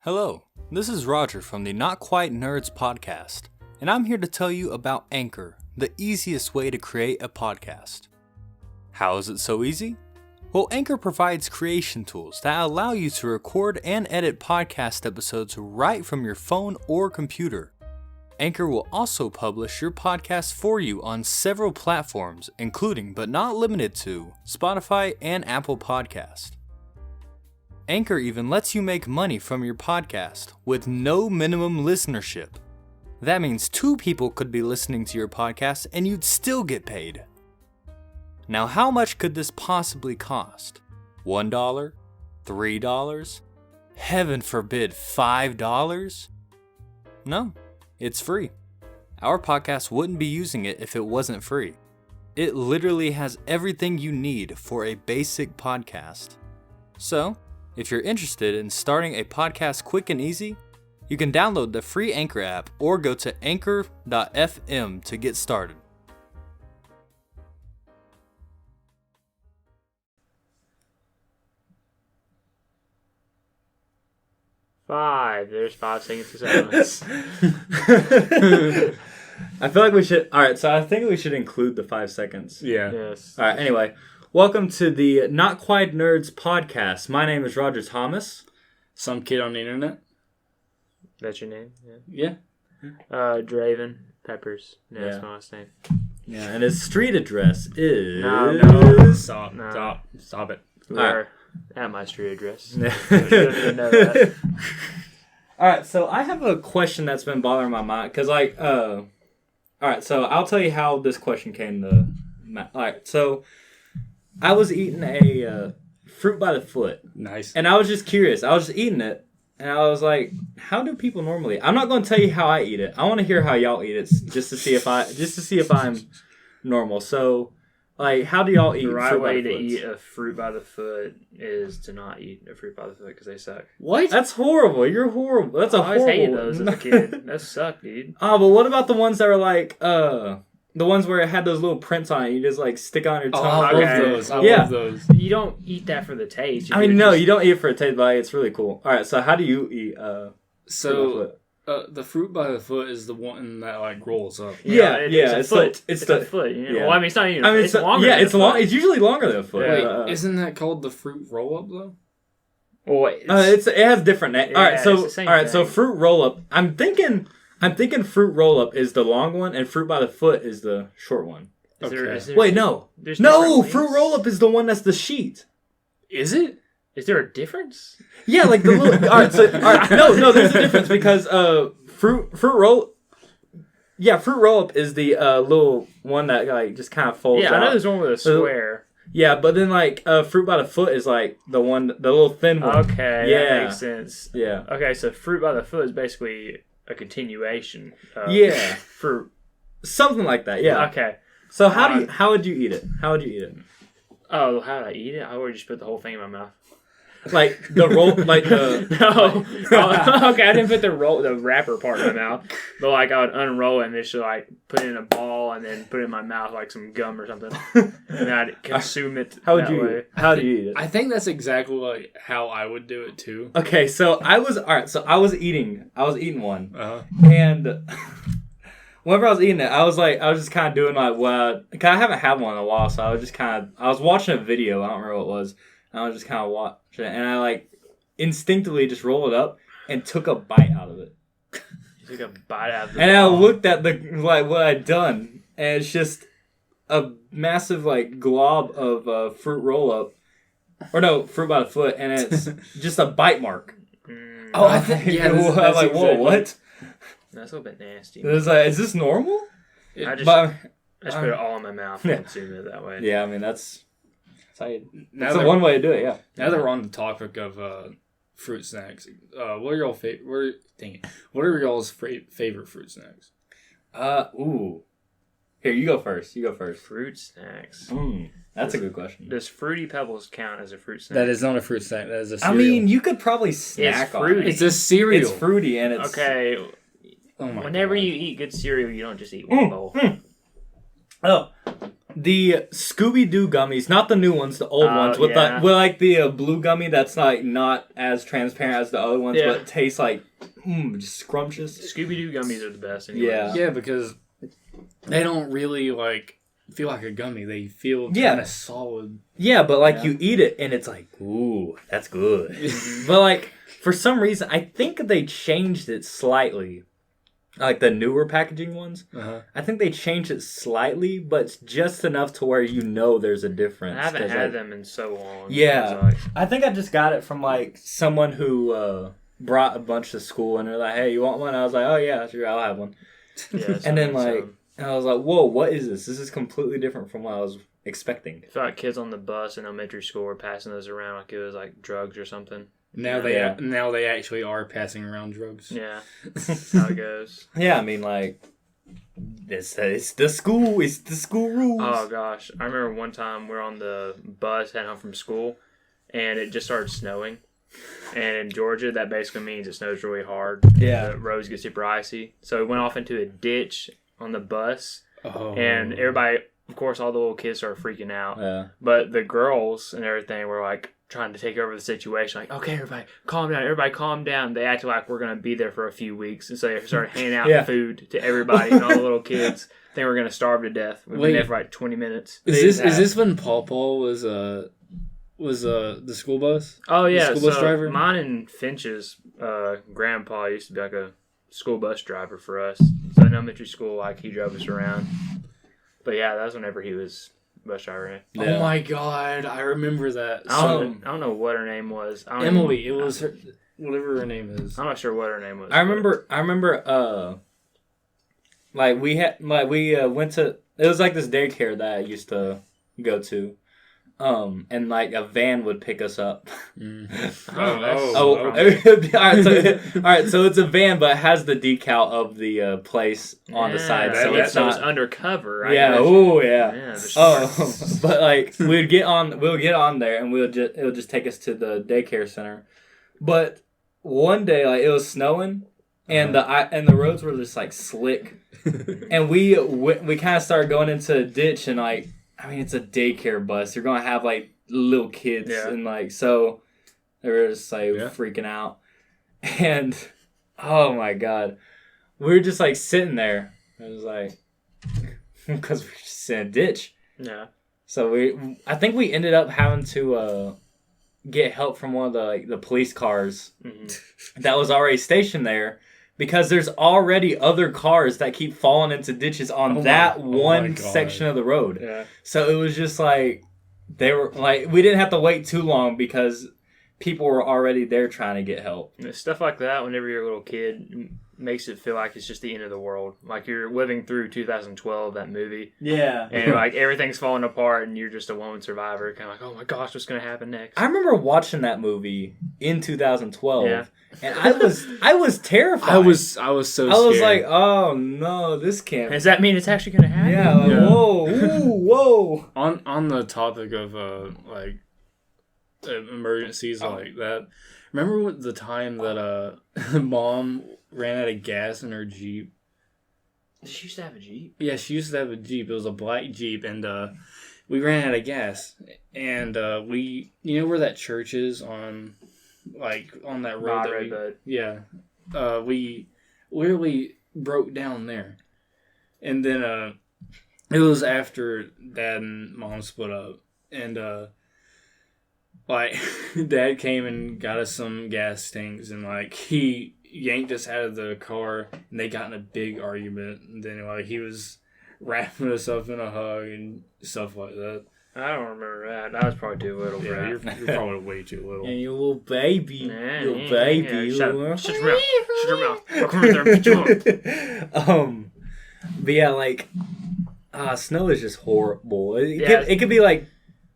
Hello, this is Roger from the Not Quite Nerds podcast, and I'm here to tell you about Anchor, the easiest way to create a podcast. How is it so easy? Well, Anchor provides creation tools that allow you to record and edit podcast episodes right from your phone or computer. Anchor will also publish your podcast for you on several platforms, including but not limited to Spotify and Apple Podcast. Anchor even lets you make money from your podcast with no minimum listenership. That means 2 people could be listening to your podcast and you'd still get paid. Now, how much could this possibly cost? $1? $3? Heaven forbid, $5? No, it's free. Our podcast wouldn't be using it if it wasn't free. It literally has everything you need for a basic podcast. So, if you're interested in starting a podcast quick and easy, you can download the free Anchor app or go to anchor.fm to get started. There's 5 seconds to silence. I feel like we should... Alright, so I think we should include the 5 seconds. Yeah. Yes. Alright, anyway. Welcome to the Not Quite Nerds podcast. My name is Roger Thomas. Some kid on the internet. That's your name? Yeah. Draven Peppers. Yeah, that's Yeah. my last name. Yeah, and his street address is... No. Stop it. We are at my street address. You don't even know that. Alright, so I have a question that's been bothering my mind. Because, alright, so I'll tell you how this question came to... Alright, so... I was eating a fruit by the foot. Nice. And I was just curious. I was just eating it. And I was like, how do people normally... I'm not going to tell you how I eat it. I want to hear how y'all eat it just to see if I'm normal. So, like, how do y'all eat The right fruit by way the to foots? eat a fruit by the foot is to not eat a fruit by the foot because they suck. What? That's horrible. You're horrible. That's I a always horrible... hated those as a kid. That suck, dude. Oh, but what about the ones that were like, the ones where it had those little prints on it, you just like stick on your tongue. I Okay. love those. I Yeah. love those. You don't eat that for the taste. I mean, no, you don't eat it for a taste, but it's really cool. All right, so how do you eat? So, the fruit by the foot is the one that like rolls up. Yeah, it's a foot. it's a the foot. You know? yeah. Well, I mean, it's not even. I mean, it's longer. Yeah, than it's a long. foot. It's usually longer than a foot. Yeah. Wait, isn't that called the fruit roll up though? Well, it has different names. Yeah, All right, it's so the same so thing. fruit roll up. I'm thinking fruit roll up is the long one, and fruit by the foot is the short one. Is there, Wait, no, there's no, different fruit ways? roll up is the one that's the sheet. Is it? Is there a difference? Yeah, like the little. All right, no, there's a difference because fruit roll. Yeah, fruit roll up is the little one that like just kind of folds. Yeah, I out. know there's one with a square. Yeah, but then like fruit by the foot is like the little thin one. Okay, Yeah. that makes sense. Yeah. Okay, so fruit by the foot is basically a continuation of Yeah. fruit. Something like that. Yeah. Okay. So how would you eat it? How would you eat it? Oh, how did I eat it? I would just put the whole thing in my mouth. Like the roll, like the No. Okay, I didn't put the wrapper part in my mouth. But like I would unroll it and just like put it in a ball and then put it in my mouth like some gum or something. And then I'd consume it How would that you? way. How do you eat it? I think that's exactly like how I would do it too. Okay, so I was eating one, Uh-huh. and whenever I was eating it, I was just kind of doing like cause I haven't had one in a while, so I was watching a video. I don't remember what it was. And I was just kind of watching it, and I like instinctively just rolled it up and took a bite out of it. You took a bite out of the And I ball. looked at what I'd done, and it's just a massive like glob of fruit roll up, or no, fruit by the foot, and it's just a bite mark. Oh, I think yeah. I'm That's like, whoa, exactly- what? That's a little bit nasty. It was like, is this normal? I just But put it all in my mouth and Yeah. consume it that way. yeah, I mean that's Now the that, one way to do it. Yeah. now that we're on the topic of fruit snacks, what are y'all What are y'all's favorite fruit snacks? Ooh. Here, you go first. Fruit snacks. That's a good question. Does Fruity Pebbles count as a fruit snack? That is not a fruit snack. That is a I cereal. mean, you could probably snack on fruity. it. it's a cereal. It's fruity and it's Okay. Oh my Whenever God. you eat good cereal, you don't just eat one bowl. Oh, The Scooby-Doo gummies, not the new ones, the old ones, with the blue gummy that's like not as transparent as the other ones, but tastes like just scrumptious. Scooby-Doo gummies are the best. Anyways. Yeah, because they don't really like feel like a gummy. They feel kind of solid. Yeah, but like you eat it and it's like, ooh, that's good. But like for some reason, I think they changed it slightly. Like the newer packaging ones, I think they changed it slightly, but just enough to where you know there's a difference. I haven't had them in so long. Yeah, I think I just got it from like someone who brought a bunch to school, and they're like, "Hey, you want one?" I was like, "Oh yeah, sure, I'll have one." Yeah, and then I was like, "Whoa, what is this? This is completely different from what I was expecting." I feel like kids on the bus in elementary school were passing those around like it was like drugs or something. Now they actually are passing around drugs. Yeah, that's how it goes. Yeah, I mean, like, it's the school rules. Oh gosh, I remember one time we were on the bus heading home from school, and it just started snowing. And in Georgia, that basically means it snows really hard. Yeah, the roads get super icy. So we went off into a ditch on the bus, and everybody, of course, all the little kids started freaking out. Yeah, but the girls and everything were like trying to take over the situation, like, okay, everybody calm down. They acted like we're going to be there for a few weeks, and so they started handing out food to everybody and all the little kids. They were going to starve to death. We've been there for like 20 minutes. Is this when Paul was the school bus? Oh yeah, the school bus driver? Mine and Finch's grandpa used to be like a school bus driver for us. So in elementary school, like he drove us around. But yeah, that was whenever he was bus driver. Yeah. Oh my god, I remember that. I don't know what her name was. Emily. It was her, whatever her name is. I'm not sure what her name was. I remember. Like we went to. It was like this daycare that I used to go to. And like a van would pick us up. All right. So it's a van, but it has the decal of the place on the side, so it's not undercover. But like we'll get on there, and it'll just take us to the daycare center. But one day, like it was snowing, and the roads were just like slick, and we kind of started going into a ditch, and like. I mean, it's a daycare bus. You're going to have, like, little kids. Yeah. And, like, so they were just, like, freaking out. And, oh, my God. We were just, like, sitting there. It was, like, because we were just in a ditch. Yeah. So I think we ended up having to get help from one of the police cars that was already stationed there. Because there's already other cars that keep falling into ditches on one section of the road. Yeah. So it was just like, they were like, we didn't have to wait too long because people were already there trying to get help. Stuff like that, whenever you're a little kid, makes it feel like it's just the end of the world. Like you're living through 2012, that movie. Yeah. And like everything's falling apart and you're just a lone survivor. Kind of like, oh my gosh, what's going to happen next? I remember watching that movie in 2012. Yeah. And I was terrified. I was so scared. I was like, oh no, this can't. Does that mean it's actually going to happen? Yeah, like, whoa. On the topic of emergencies like that, remember the time that Mom ran out of gas in her Jeep? Did she used to have a Jeep? Yeah, she used to have a Jeep. It was a black Jeep, and we ran out of gas. And we, you know where that church is on that road? We literally broke down there. And then it was after Dad and Mom split up. And Dad came and got us some gas tanks, and he yanked us out of the car, and they got in a big argument. And then he was wrapping us up in a hug and stuff like that. I don't remember that. I was probably too little. Yeah, you're probably way too little. And you little baby, baby. Shut your mouth. Shut your mouth. I'll come in there and beat you up. But yeah, snow is just horrible. It could be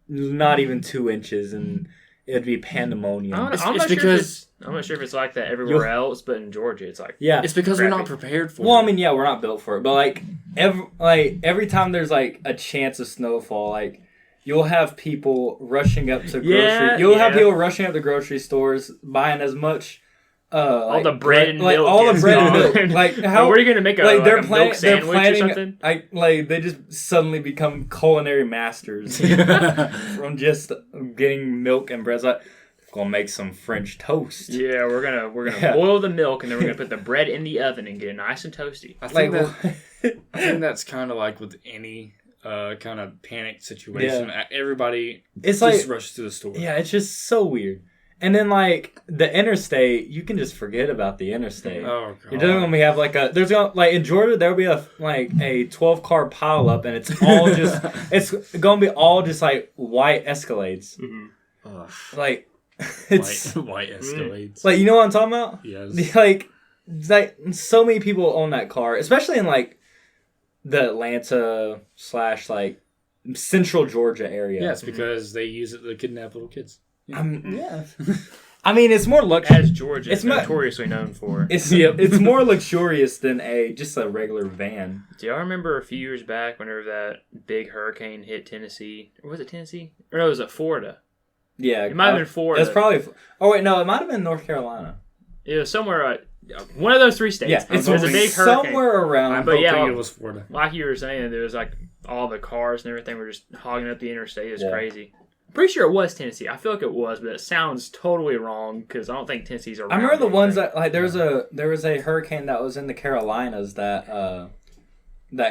not even 2 inches, and it'd be pandemonium. I'm not sure if it's like that everywhere else, but in Georgia, it's like it's because we're not prepared for it. Well, I mean, yeah, we're not built for it, but every time there's a chance of snowfall, you'll have people rushing up to grocery. You'll have people rushing up to grocery stores, buying as much all the bread and milk, all the bread and milk. Like how? What are you gonna make a milk sandwich or something? They just suddenly become culinary masters from just getting milk and bread. It's like, gonna make some French toast. Yeah, we're gonna boil the milk and then we're gonna put the bread in the oven and get it nice and toasty. I think that's kind of like with any kind of panic situation. Yeah. Everybody just rushes to the store. Yeah, it's just so weird. And then, like, the interstate, you can just forget about the interstate. Oh, God. You're just going to have, like, in Georgia, there'll be a 12-car pileup, and it's all just, it's going to be all just, like, white Escalades. Mm-hmm. Like, it's... White Escalades. Like, you know what I'm talking about? Yes. Like, so many people own that car, especially in, like, the Atlanta / like, central Georgia area. Yes, because they use it to kidnap little kids. Yeah. I mean, it's more luxurious. As Georgia is notoriously known for. It's more luxurious than just a regular van. Do y'all remember a few years back whenever that big hurricane hit Tennessee? Or was it Tennessee? Or no, was it Florida? Yeah. It might have been Florida. It's probably... Oh, wait, no, it might have been North Carolina. It was somewhere... one of those three states. Yeah, it was a big hurricane. Somewhere around. But yeah, it was Florida. Like you were saying, there was like all the cars and everything were just hogging up the interstate. It was crazy. Pretty sure it was Tennessee. I feel like it was, but it sounds totally wrong because I don't think Tennessee's around. I remember the ones that there was a hurricane that was in the Carolinas that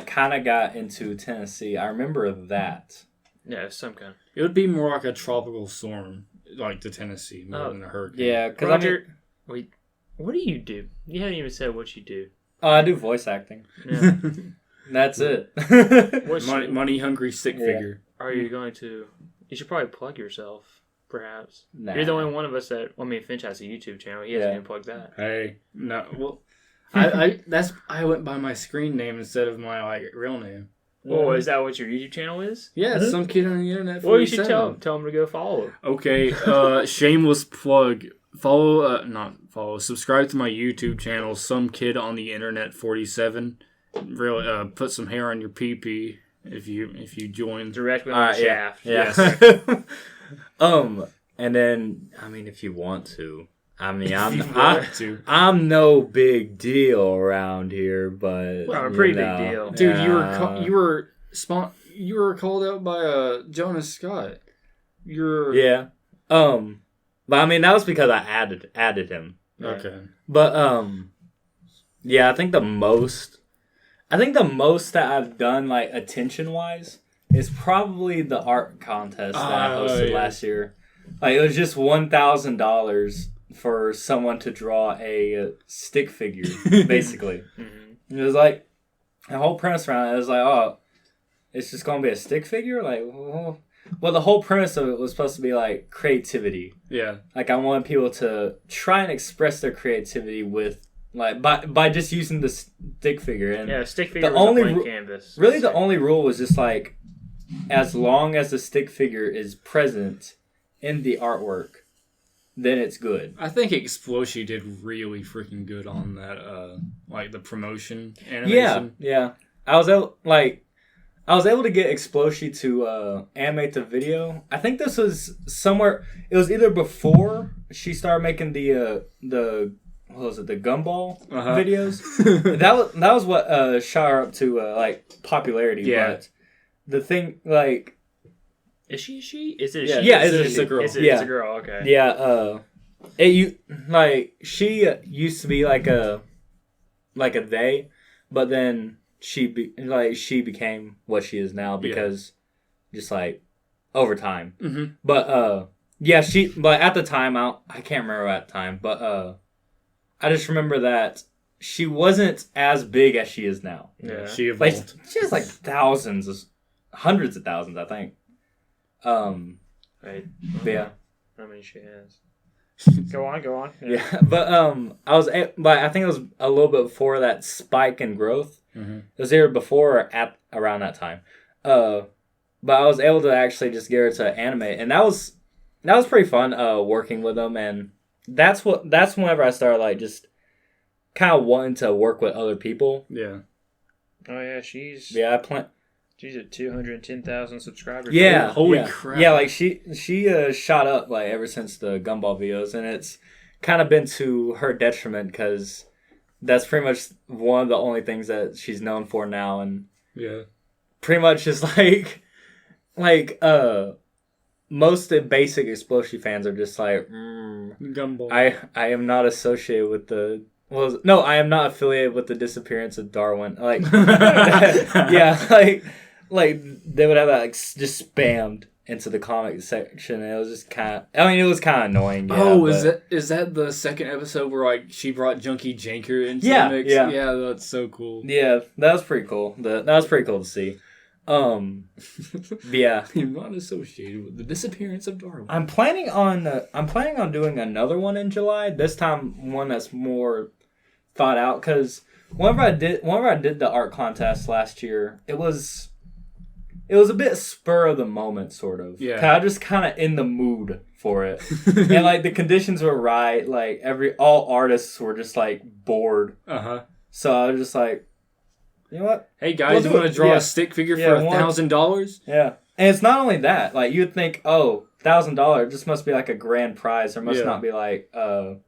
kind of got into Tennessee. I remember that. Yeah, some kind. It would be more like a tropical storm, like to Tennessee, more than a hurricane. Yeah, because wait, what do you do? You haven't even said what you do. Oh, I do voice acting. Yeah. That's it. Money hungry stick figure. Are you going to? You should probably plug yourself, perhaps. Nah. You're the only one of us that... Finch has a YouTube channel. He hasn't even plugged that. Hey, no. Well, I went by my screen name instead of my real name. Oh, is that what your YouTube channel is? Yeah, it's some kid on the internet. Well, you should tell him to go follow him. Okay, shameless plug. Subscribe to my YouTube channel, Some Kid on the Internet 47. Really, put some hair on your pee-pee. If you join directly on the shaft. Yeah. And then if you want to. I'm no big deal around here, but I'm a pretty big deal. Dude, you were called out by Jonas Scott. Yeah. But that was because I added him. Okay. But yeah, I think the most that I've done, like, attention-wise is probably the art contest that I hosted last year. Like, it was just $1,000 for someone to draw a stick figure, basically. Mm-hmm. It was like, the whole premise around it was like, oh, it's just going to be a stick figure? Like, well, the whole premise of it was supposed to be, like, creativity. Yeah. Like, I wanted people to try and express their creativity with... Like by just using the stick figure, and stick figure was a blank canvas. Really, the only rule was just like, as long as the stick figure is present in the artwork, then it's good. I think Exploshi did really freaking good on that, like the promotion animation. Yeah. I was able to get Exploshi to animate the video. I think this was somewhere. It was either before she started making the what was it, the Gumball videos? that was what shot her up to like popularity. Yeah. But the thing, like, is she? Is it? Yeah, yeah, it's a girl. It's a girl. Okay. Yeah. She used to be like a they, but then she became what she is now because just like over time. Mm-hmm. But but at the time I can't remember at the time, but I just remember that she wasn't as big as she is now. Yeah, she evolved. She has like hundreds of thousands, I think. Right. Yeah. How many she has? Go on. Yeah, but I think it was a little bit before that spike in growth. Mm-hmm. It was either before or at around that time. But I was able to actually just get her to animate, and that was pretty fun. Working with them, and that's whenever I started like just kind of wanting to work with other people. Yeah. Oh yeah, she's at 210,000 subscribers. Yeah, holy crap! Yeah, like she shot up like ever since the Gumball videos, and it's kind of been to her detriment because that's pretty much one of the only things that she's known for now, and pretty much is most of the basic Exploshi fans are just like, Gumball. I am not associated with the. Well, no, I am not affiliated with the disappearance of Darwin. Like, yeah, like they would have that just spammed into the comic section, and it was just kind of. I mean, it was kind of annoying. Yeah, is that the second episode where like she brought Junkie Janker into the mix? Yeah, that's so cool. Yeah, that was pretty cool. That was pretty cool to see. Yeah, you're not associated with the disappearance of Darwin. I'm planning on doing another one in July. This time, one that's more thought out, because whenever I did the art contest last year, it was a bit spur of the moment, sort of. Yeah, I was just kind of in the mood for it, and like the conditions were right. Like all artists were just like bored. So I was just like, you know what? Hey guys, you want to draw a stick figure for $1,000? Yeah, and it's not only that. Like you'd think, oh, $1,000, this must be like a grand prize. There must not be like a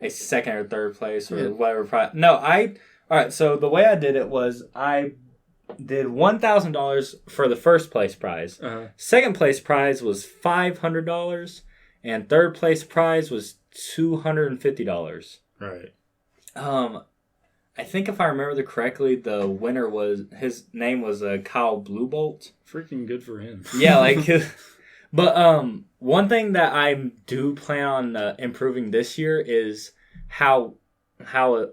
second or third place or whatever prize. No, all right. So the way I did it was I did $1,000 for the first place prize. Second place prize was $500, and third place prize was $250. Right. I think if I remember correctly, the winner his name was Kyle Bluebolt. Freaking good for him. Yeah, like, but one thing that I do plan on improving this year is how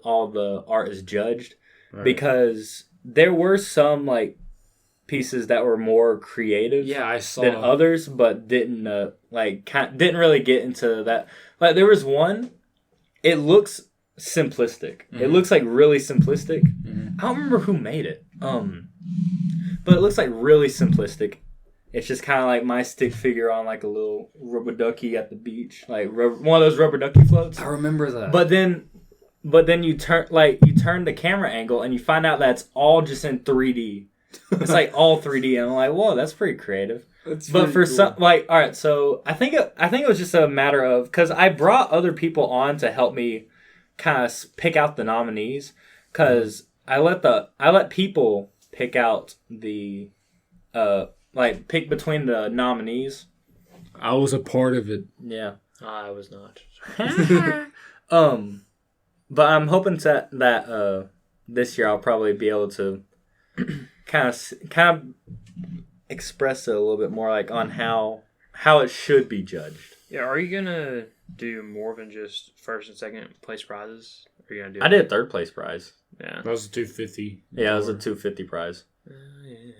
all the art is judged, because there were some like pieces that were more creative, I saw, than others, but didn't really get into that. Like there was one, it looks simplistic. It looks like really simplistic. I don't remember who made it. But it looks like really simplistic. It's just kind of like my stick figure on like a little rubber ducky at the beach, like one of those rubber ducky floats. I remember that. But then you turn the camera angle and you find out that's all just in 3D. It's like all 3D, and I'm like, whoa, that's pretty creative. But for some, like, all right, so I think it was just a matter of, because I brought other people on to help me kind of pick out the nominees, because I let people pick out the pick between the nominees. I was a part of it. Yeah, I was not. But I'm hoping that this year I'll probably be able to kind of express it a little bit more, like on how it should be judged. Yeah, are you gonna do more than just first and second place prizes? Or are you gonna do? I did third place prize. Yeah, that was a $250. Yeah, it was a $250 prize. Yeah.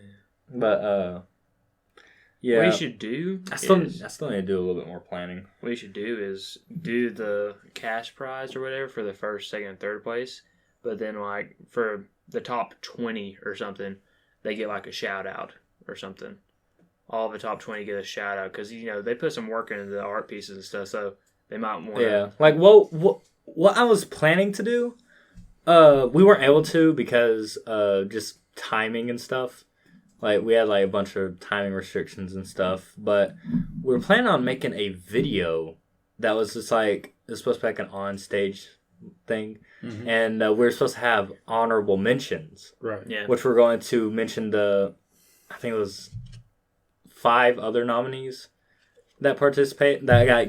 But yeah. What you should do? I still need to do a little bit more planning. What you should do is do the cash prize or whatever for the first, second, and third place. But then, like for the top 20 or something, they get like a shout out or something. All the top 20 get a shout out because they put some work into the art pieces and stuff, so they might want. Yeah, like what I was planning to do, we weren't able to because just timing and stuff. Like we had like a bunch of timing restrictions and stuff, but we were planning on making a video that was just like it's supposed to be like an on stage thing, and we were supposed to have honorable mentions, right? Yeah, which we're going to mention I think it was 5 other nominees that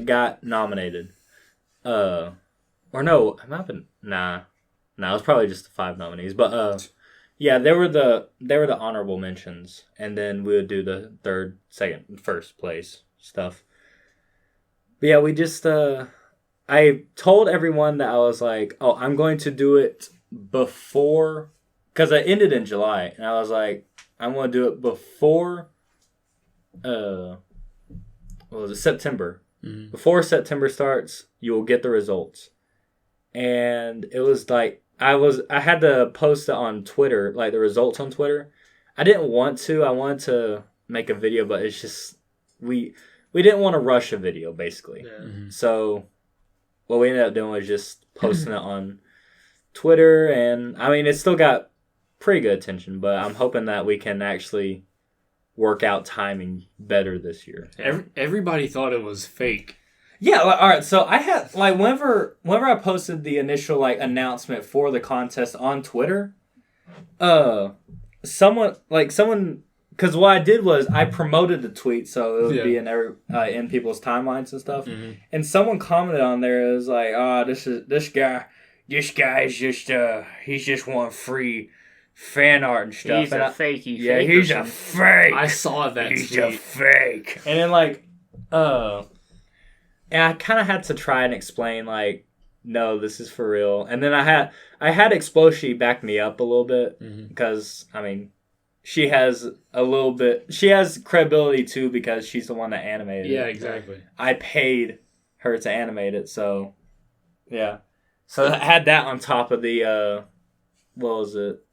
got nominated. Or no, it might have been it was probably just the 5 nominees. But yeah, they were the honorable mentions, and then we would do the third, second, first place stuff. But yeah, we just I told everyone that I was like, oh, I'm going to do it before, because I ended in July, and I was like, I'm going to do it before September. Before September starts, you will get the results. And it was like I had to post it on Twitter, like the results on Twitter. I didn't want to. I wanted to make a video, but it's just we didn't want to rush a video, basically. Yeah. So what we ended up doing was just posting it on Twitter, and I mean it still got pretty good attention, but I'm hoping that we can actually work out timing better this year. Everybody thought it was fake. Yeah, all right. So I had whenever I posted the initial announcement for the contest on Twitter, someone because what I did was I promoted the tweet so it would be in people's timelines and stuff. Mm-hmm. And someone commented on there, it was like, "Oh, this guy is just he's just want free fan art and stuff." He's a fakey. Yeah, he's a fake. I saw that. He's a fake. And then and I kind of had to try and explain no, this is for real. And then I had Exploshi back me up a little bit because she has credibility too because she's the one that animated it. Yeah, exactly. I paid her to animate it, so yeah. So I had that on top of the what was it?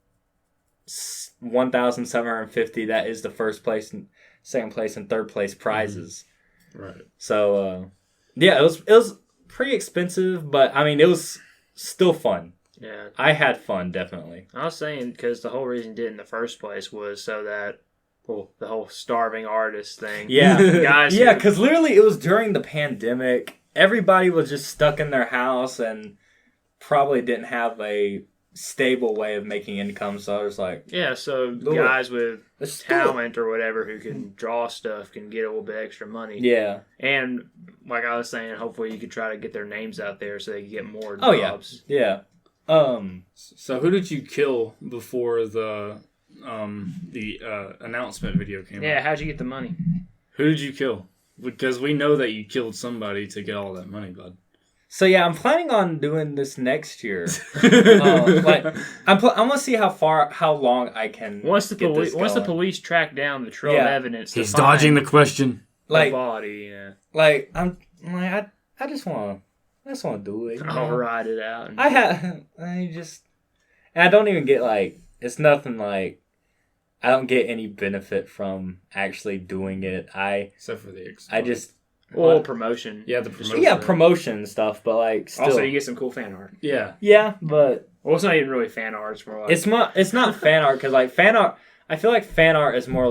1,750. That is the first place, and second place, and third place prizes. Right. So yeah, it was pretty expensive, but it was still fun. Yeah, I had fun, definitely. I was saying because the whole reason you did it in the first place was so that the whole starving artist thing. Yeah, guys. Yeah, because literally it was during the pandemic. Everybody was just stuck in their house and probably didn't have a stable way of making income. So I was like, so guys with talent or whatever who can draw stuff can get a little bit extra money. Yeah, and like I was saying, hopefully you could try to get their names out there so they can get more jobs. Oh yeah. So who did you kill before the announcement video came out? Yeah, how'd you get the money? Who did you kill? Because we know that you killed somebody to get all that money, bud. So yeah, I'm planning on doing this next year. I'm gonna see how long I can. Once the police track down the trail of evidence, he's dodging the question. The body, yeah. I just want to do it. I'll ride it out. I don't even get it's nothing I don't get any benefit from actually doing it. Except for the promotion. Yeah, the promotion. Yeah, promotion and stuff, but still. Also, you get some cool fan art. Yeah. Yeah, but it's not even really fan art. It's more it's not fan art because fan art. I feel like fan art is more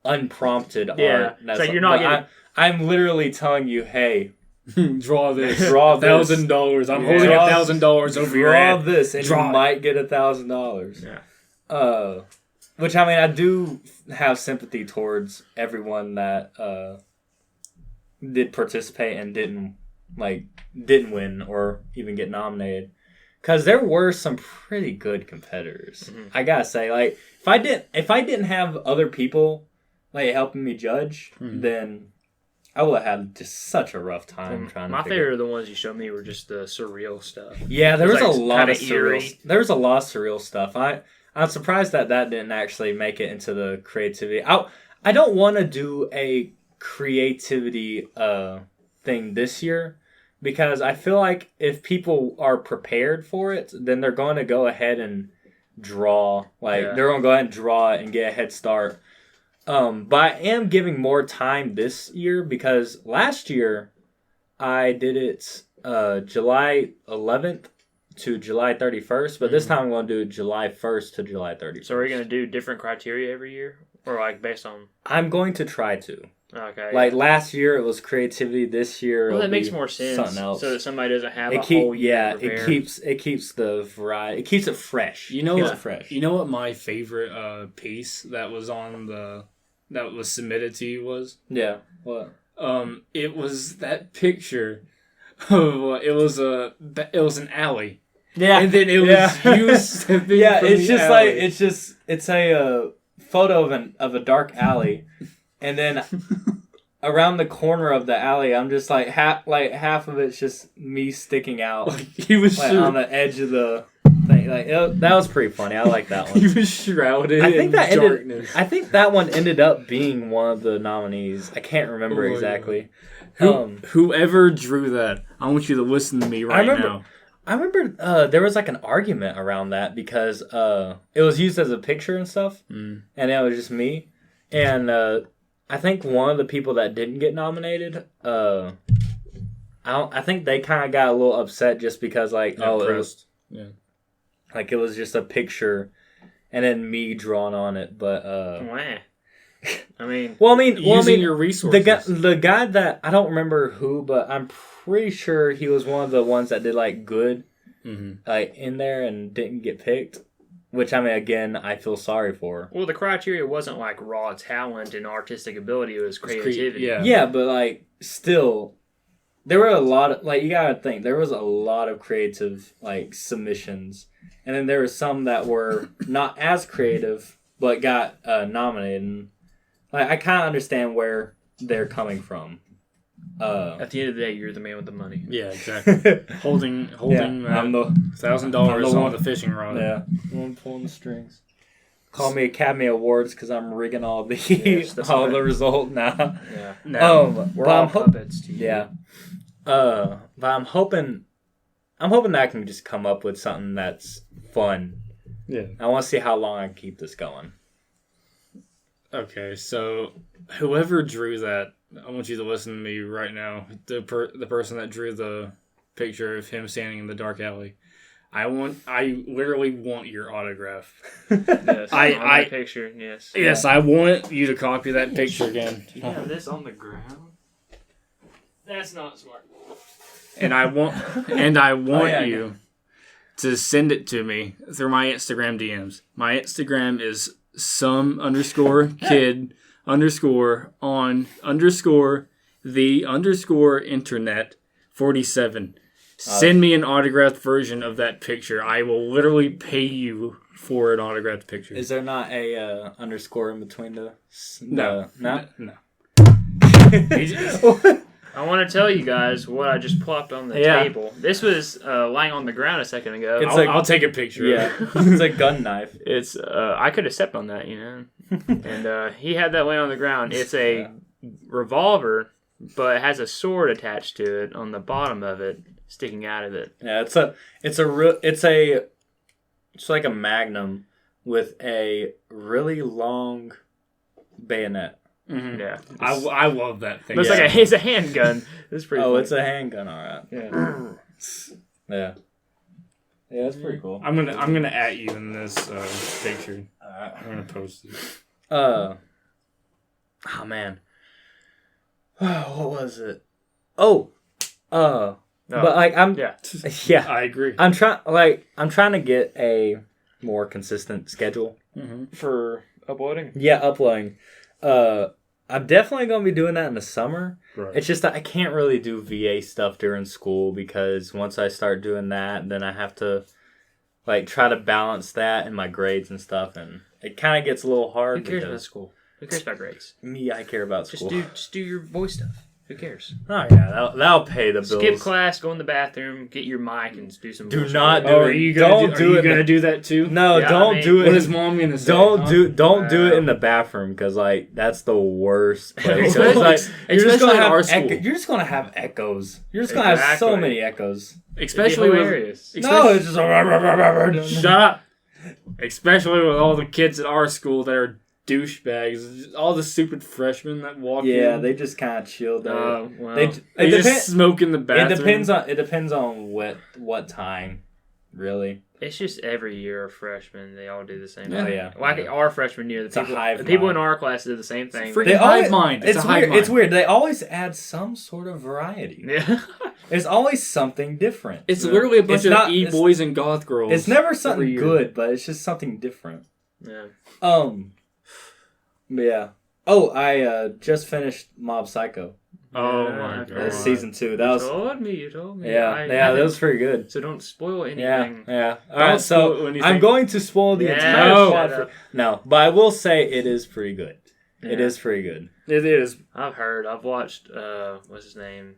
unprompted art. Yeah, so you're not getting. I'm literally telling you, hey. Draw this. Draw this. $1,000. I'm holding $1,000 over your head. Draw this, and you might get $1,000. Yeah. Which I do have sympathy towards everyone that did participate and didn't win or even get nominated, because there were some pretty good competitors. Mm-hmm. I gotta say, if I didn't have other people helping me judge, then I would have had just such a rough time trying to. My favorite of the ones you showed me were just the surreal stuff. Yeah, there was a lot of surreal. There was a lot of surreal stuff. I'm surprised that didn't actually make it into the creativity. I don't want to do a creativity thing this year because I feel like if people are prepared for it, then they're going to go ahead and draw. They're going to go ahead and draw it and get a head start. But I am giving more time this year because last year I did it July 11th to July 31st, but this time I'm going to do it July 1st to July 31st. So are you going to do different criteria every year? Or based on... I'm going to try to. Okay. Last year it was creativity, this year that makes more sense. Something else. So that somebody doesn't have a whole year. Yeah, it keeps the variety. It keeps it fresh. You know what my favorite piece that was that was submitted to you was? Yeah. What? It was that picture of it was an alley. Yeah. And then it was you stepping from it's the just alley. it's a photo of a dark alley, and then around the corner of the alley, I'm just half of it's just me sticking out. He was on the edge of the thing. That was pretty funny. I like that one. He was shrouded in darkness. I think that one ended up being one of the nominees. I can't remember exactly. Whoever drew that, I want you to listen to me now. I remember there was an argument around that because it was used as a picture and stuff, and it was just me. And I think one of the people that didn't get nominated, I think they kind of got a little upset just because it was it was just a picture and then me drawn on it. But I mean, using your resources. The guy that I don't remember who, but I'm pretty sure he was one of the ones that did like good, like in there and didn't get picked. Which I mean, again, I feel sorry for. Well, the criteria wasn't like raw talent and artistic ability; it was creativity. Yeah, but like still, there were a lot of like you gotta think there was a lot of creative like submissions, and then there were some that were not as creative but got nominated. And, like I kind of understand where they're coming from. At the end of the day, you're the man with the money. Yeah, exactly. holding $1,000 on the fishing rod. Yeah, the one pulling the strings. Call me Academy Awards because I'm rigging all the the result now. Yeah, no, we're all puppets to you. Yeah, but I'm hoping that I can just come up with something that's fun. Yeah, I want to see how long I can keep this going. Okay, so whoever drew that, I want you to listen to me right now. The person that drew the picture of him standing in the dark alley. I literally want your autograph. Yes, I picture. Yes. Yes, I want you to copy that picture again. Do you have this on the ground? That's not smart. And I want you to send it to me through my Instagram DMs. My Instagram is some_kid_on_the_internet 47. Send me an autographed version of that picture. I will literally pay you for an autographed picture. Is there not a underscore in between the... No. I want to tell you guys what I just plopped on the table. This was lying on the ground a second ago. I'll take a picture. Yeah, it's a gun knife. It's I could have stepped on that, you know. And he had that laying on the ground. It's a revolver, but it has a sword attached to it on the bottom of it, sticking out of it. Yeah, it's like a magnum with a really long bayonet. Mm-hmm. Yeah, I love that thing. Looks like it's a handgun. It's pretty. It's a handgun. All right. Yeah. Yeah, that's pretty cool. I'm gonna at you in this picture. I'm gonna post it. Oh man. What was it? But like yeah. I agree. I'm trying to get a more consistent schedule for uploading. Yeah, uploading. I'm definitely going to be doing that in the summer. Right. It's just that I can't really do VA stuff during school because once I start doing that, then I have to like try to balance that and my grades and stuff, and it kind of gets a little hard. Who cares about school? Who cares about grades? Me, I care about school. Just do your voice stuff. Who cares? Oh yeah, that'll pay the bills. Skip class, go in the bathroom, get your mic, and do some. Do not do it. Are you gonna do that too? No, don't do it. What is mom gonna say? Don't do it in the bathroom because like that's the worst place. You're just gonna have echoes. You're just gonna have so many echoes. Especially it's just shut up. Especially with all the kids at our school that are douchebags, all the stupid freshmen that walk in. Yeah, they just kind of chill there. Well, they just smoke in the bathroom. It depends on what time, really. It's just every year of freshmen, they all do the same thing. Oh, yeah. Like our freshman year, the people in our class did the same thing. It's a hive mind. It's weird. They always add some sort of variety. Yeah. There's always something different. It's literally a bunch of e-boys and goth girls. It's never something good, but it's just something different. Yeah. Yeah. Oh, I just finished Mob Psycho. Oh my god. Season 2. You told me. Yeah, that was pretty good. So don't spoil anything. Yeah. Alright, so I'm going to spoil the entire plot. No, but I will say it is pretty good. Yeah. It is pretty good. It is. I've watched, what's his name?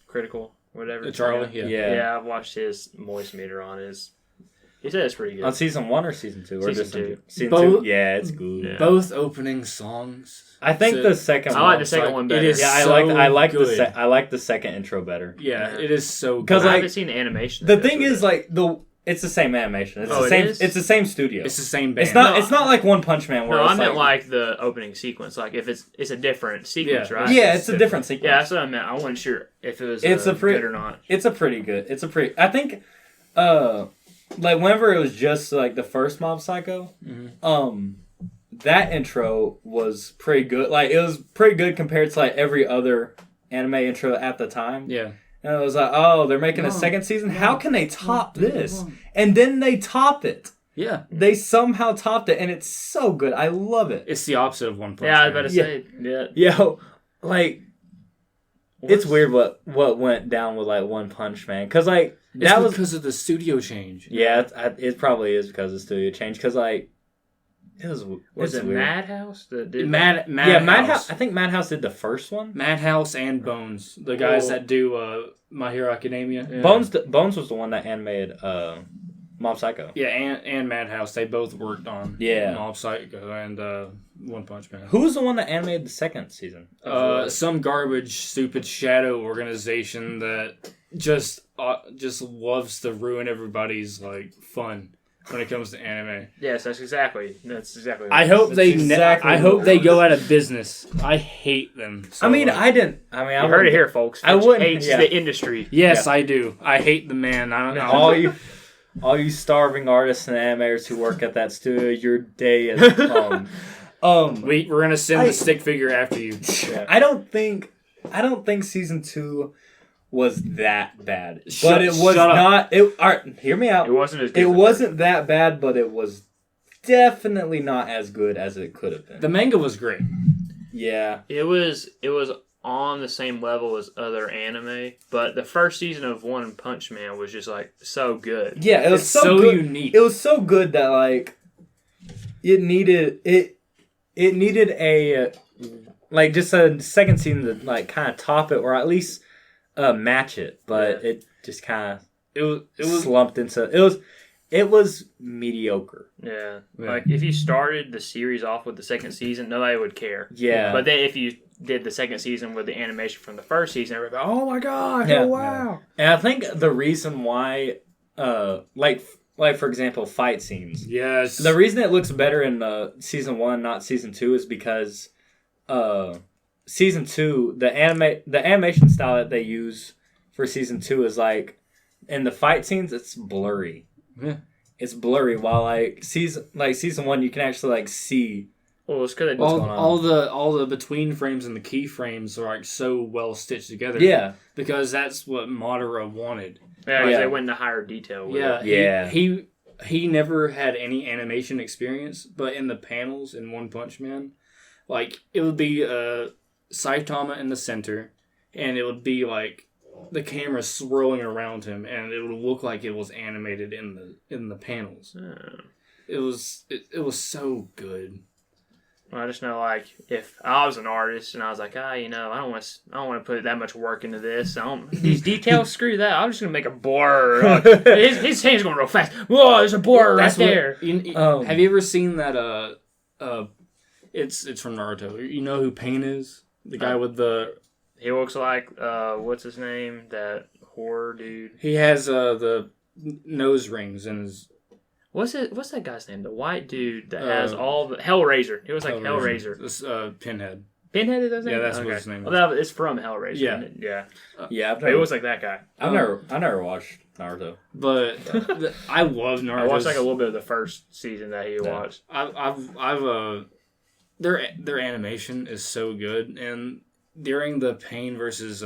Critical, whatever. Charlie? Yeah, I've watched his moist meter on his. He said it's pretty good. On season 1 or season 2? Season 2. Season 2? Yeah, it's good. Yeah. Both opening songs. I think the second one. I like the second one better. It is I like the second intro better. Yeah, it is so good. Because I haven't seen the animation. The thing is, it's the same animation. It's the same studio. It's the same band. It's not like One Punch Man where I meant like the opening sequence. Like if it's a different sequence, right? Yeah, it's a different sequence. Yeah, that's what I meant. I wasn't sure if it was good or not. It's a pretty good. I think like whenever it was just like the first Mob Psycho, that intro was pretty good. Like, it was pretty good compared to, like, every other anime intro at the time. Yeah. And I was like, oh, they're making a second season? How can they top this? And then they top it. Yeah. They somehow topped it, and it's so good. I love it. It's the opposite of One Punch Man. Yeah, I was about to say. Yeah. Yo, like, it's weird what went down with, like, One Punch Man. Because, like, that was because of the studio change. Yeah, it probably is because of the studio change. Because, like, was it weird. Madhouse that did Madhouse. I think Madhouse did the first one. Madhouse and Bones, the guys that do My Hero Academia. Yeah. Bones was the one that animated Mob Psycho. Yeah, and Madhouse. They both worked on Mob Psycho and One Punch Man. Who was the one that animated the second season? Some garbage, stupid shadow organization that just loves to ruin everybody's like fun when it comes to anime. Yes, that's exactly. I hope I hope they go out of business. I hate them. So I heard it here, folks. I wouldn't hate the industry. Yes, I do. I hate the man. I don't know. All you starving artists and animators who work at that studio, your day is come. We're gonna send the stick figure after you. Yeah. I don't think season 2 was that bad, but it was not. Hear me out. It wasn't as good. It wasn't that bad, but it was definitely not as good as it could have been. The manga was great. Yeah, it was on the same level as other anime, but the first season of One Punch Man was just like so good. Yeah, it was so good. Unique. It was so good that like it needed a like just a second season to like kind of top it or at least match it, but it just kind of it was slumped into it was mediocre. Yeah, like if you started the series off with the second season, nobody would care. Yeah, but then if you did the second season with the animation from the first season, everybody, oh my god, oh wow. And I think the reason why, like for example, fight scenes. Yes. The reason it looks better in season 1, not season 2, is because season 2, the animation style that they use for season 2 is like in the fight scenes, it's blurry. Yeah. It's blurry. While like season 1, you can actually like see. Well, it's because all the between frames and the key frames are like so well stitched together. Yeah, because that's what Madara wanted. Yeah, they went into higher detail. He never had any animation experience, but in the panels in One Punch Man, like it would be Saitama in the center, and it would be like the camera swirling around him, and it would look like it was animated in the panels. It was so good. Well, I just know, like, if I was an artist and I was like, I don't want to put that much work into this. These details, screw that. I'm just gonna make a blur. His hand's going real fast. Whoa, there's a blur right there. Have you ever seen that? It's from Naruto. You know who Pain is? The guy with the. He looks like what's his name? That horror dude. He has the nose rings in his. What's that guy's name? The white dude that has all the Hellraiser. It was like Hellraiser. This Pinhead. Pinhead is his name? Yeah, that's what his name is. Well, it's from Hellraiser. Yeah. It was like that guy. I never watched Naruto, but I love Naruto. I watched like a little bit of the first season that he watched. Their animation is so good, and during the Pain versus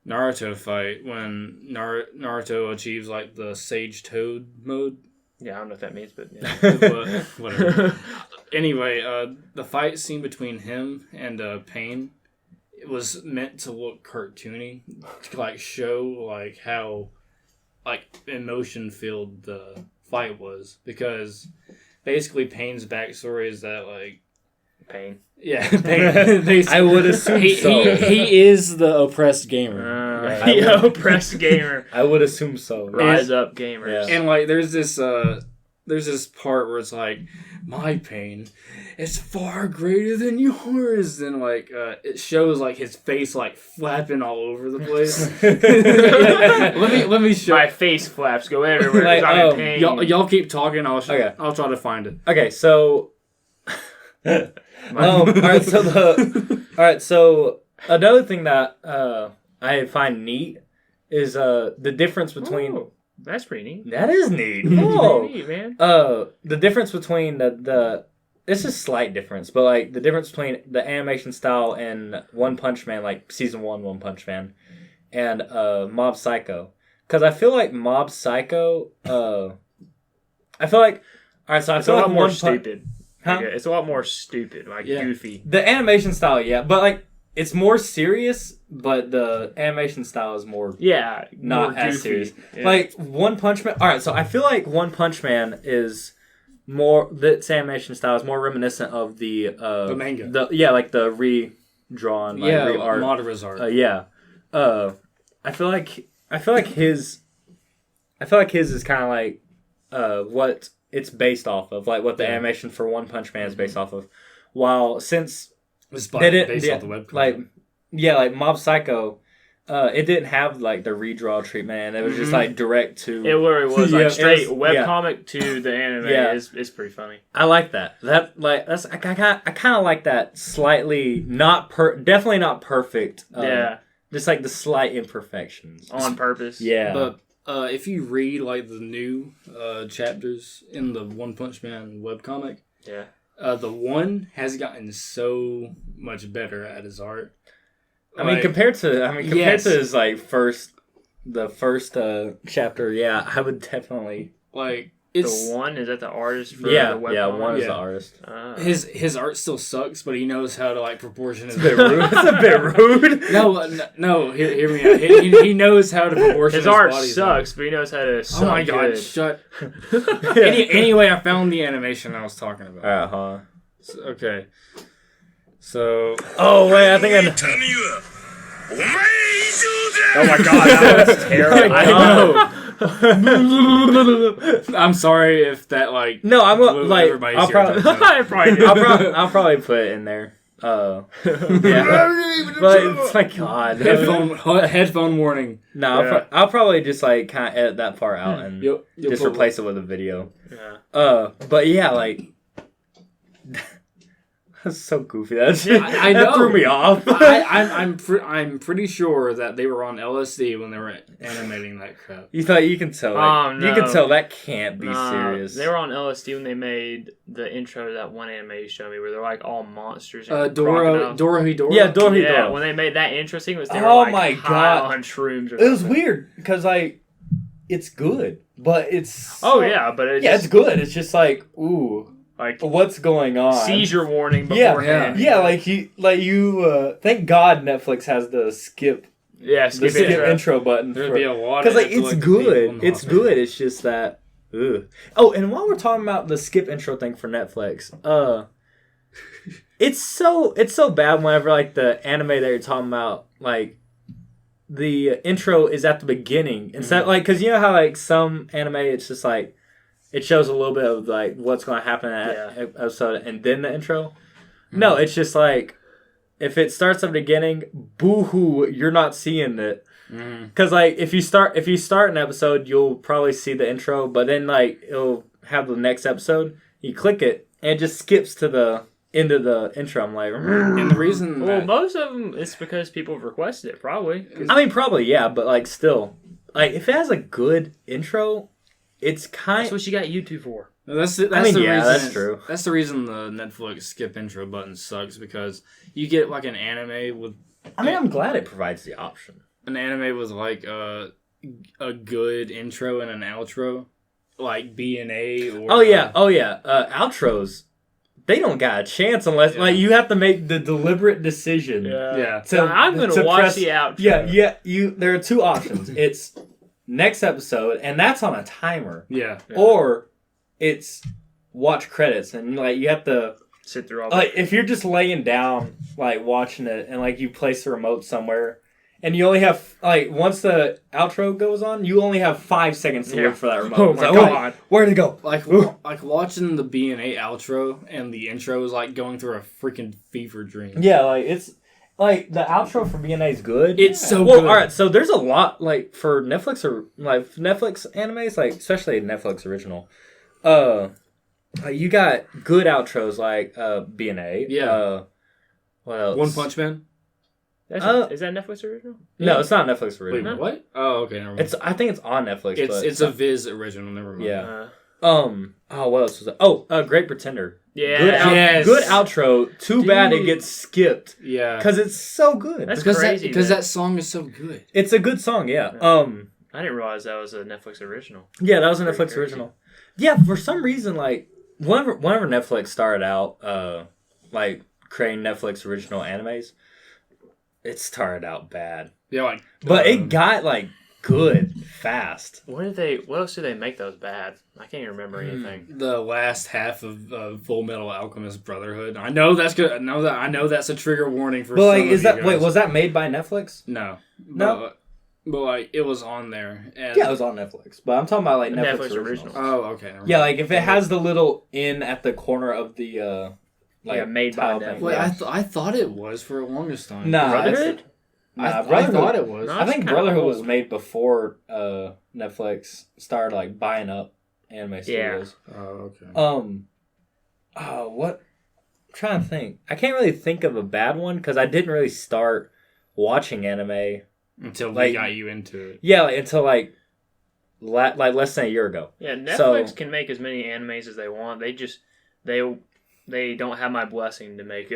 Naruto fight, when Naruto achieves like the Sage Toad mode. Yeah, I don't know what that means, but yeah. Whatever. Anyway, the fight scene between him and Pain, it was meant to look cartoony, to like show like how like emotion filled the fight was, because basically Pain's backstory is that like Pain. Yeah, Pain. I would assume so. He is the oppressed gamer. Oppressed gamer. I would assume so. Rise up gamers. Yeah. And like there's this part where it's like, my pain is far greater than yours, and like it shows like his face like flapping all over the place. let me show. My face flaps go everywhere. Like, I'm in pain. Y'all keep talking. I'll Okay. I'll try to find it. Okay, so all right. So another thing that I find neat is the difference between. Ooh, that's pretty neat. That is neat. Oh, neat, man. The difference between the this is slight difference, but like the difference between the animation style in One Punch Man, like season 1 One Punch Man, and Mob Psycho, because I feel like Mob Psycho, I feel like it's a lot more stupid. Huh? It's a lot more stupid, goofy. The animation style, yeah, but like it's more serious, but the animation style is more not more as serious. Yeah. Like One Punch Man. All right, so I feel like One Punch Man is more its animation style is more reminiscent of the manga. Like the redrawn, re-art. Madara's art. I feel like his is kind of like what it's based off of, like what the animation for One Punch Man is based off of. While since it's based off the webcomic. Like Mob Psycho, it didn't have like the redraw treatment, and it was just like direct to. It literally was like straight webcomic to the anime. Yeah. It's pretty funny. I like that. I kind of like that slightly definitely not perfect. Just like the slight imperfections on purpose. Yeah, but if you read like the new chapters in the One Punch Man webcomic, the one has gotten so much better at his art. I mean, compared to his like first chapter, I would definitely like it's the one. Is that the artist? For the webcomic? One is the artist. His art still sucks, but he knows how to like proportion his. It's a bit rude. No. Hear me out. He knows how to proportion his art body sucks, but he knows how to. Oh my god! Shut. Anyway, I found the animation I was talking about. Okay. So. Oh wait, I think I. Oh my god, that was terrible. I know. I'm sorry if that like. No, I'm like. I'll probably put it in there. But it's like God. Headphone warning. No, I'll probably just like kind of edit that part out and just replace it with a video. Yeah. But yeah, like. That's so goofy. I know. That threw me off. I'm pretty sure that they were on LSD when they were animating that crap. You can tell. Like, no. You can tell that can't be serious. They were on LSD when they made the intro to that one anime you showed me, where they're like all monsters. Dorohedoro. Yeah, Dorohedoro. Yeah, when they made that intro sequence, they were like high on shrooms. It was weird because like it's good, but it's it's good. It's just like ooh. Like what's going on? Seizure warning beforehand. Yeah. Like you. Thank God Netflix has the skip. Yeah, skip intro button. There'd be a lot because like it's good. It's good. It's just that. Ugh. Oh, and while we're talking about the skip intro thing for Netflix, it's so bad whenever like the anime that you're talking about, like the intro is at the beginning instead, like because you know how like some anime it's just like. It shows a little bit of like what's going to happen in that episode and then the intro. Mm-hmm. No, it's just like if it starts at the beginning, boo-hoo, you're not seeing it. Because like if you start an episode, you'll probably see the intro, but then like it'll have the next episode. You click it and it just skips to the end of the intro. I'm like, and the reason most of them it's because people have requested it. Probably. I mean, probably but like still, like if it has a good intro. It's that's what you got YouTube for. That's the reason. That's true. That's the reason the Netflix skip intro button sucks because you get like an anime with. I mean, I'm glad it provides the option. An anime with like a good intro and an outro, like B&A or. Oh yeah. Outros. They don't got a chance unless like you have to make the deliberate decision. Yeah. I'm gonna watch the outro. Yeah. There are two options. It's. Next episode, and that's on a timer. Yeah. Or it's watch credits, and like you have to sit through all. Like if you're just laying down, like watching it, and like you place the remote somewhere, and you only have like once the outro goes on, you only have 5 seconds to look for that remote. Oh my god, where'd it go? Like watching the B&A outro and the intro is like going through a freaking fever dream. Yeah, like it's. Like, the outro for B&A is good. It's so good. Alright, so there's a lot, like, for Netflix or, like, Netflix animes, like, especially Netflix original, you got good outros, like, B&A. Yeah. What else? One Punch Man? Is that Netflix original? No, it's not Netflix original. Wait, what? Oh, okay, never mind. I think it's on Netflix. It's a Viz original, never mind. Yeah. What else was that? Great Pretender. Yeah. Good outro. Too bad it gets skipped. Yeah. Because it's so good. That's crazy. Because that song is so good. It's a good song, yeah. I didn't realize that was a Netflix original. Yeah, that was a Netflix original. Yeah, for some reason, like, whenever Netflix started out, like, creating Netflix original animes, it started out bad. Yeah, like... But it got, like, good fast. What else did they make that was bad? I can't even remember anything. The last half of Full Metal Alchemist Brotherhood. I know that's good. I know that's a trigger warning for. But like, was that made by Netflix? No. But like, it was on there. And yeah, it was on Netflix. But I'm talking about like Netflix original. Oh, okay. Yeah, like if it has the little in at the corner of the made by Netflix. Wait, I thought it was for the longest time. Nah, Brotherhood. I thought it was. No, I think Brotherhood was made before Netflix started like buying up anime studios. Yeah. Oh, okay. What? I'm trying to think. I can't really think of a bad one because I didn't really start watching anime until we got you into it. Yeah, until like less than a year ago. Yeah, Netflix can make as many animes as they want. They just they don't have my blessing to make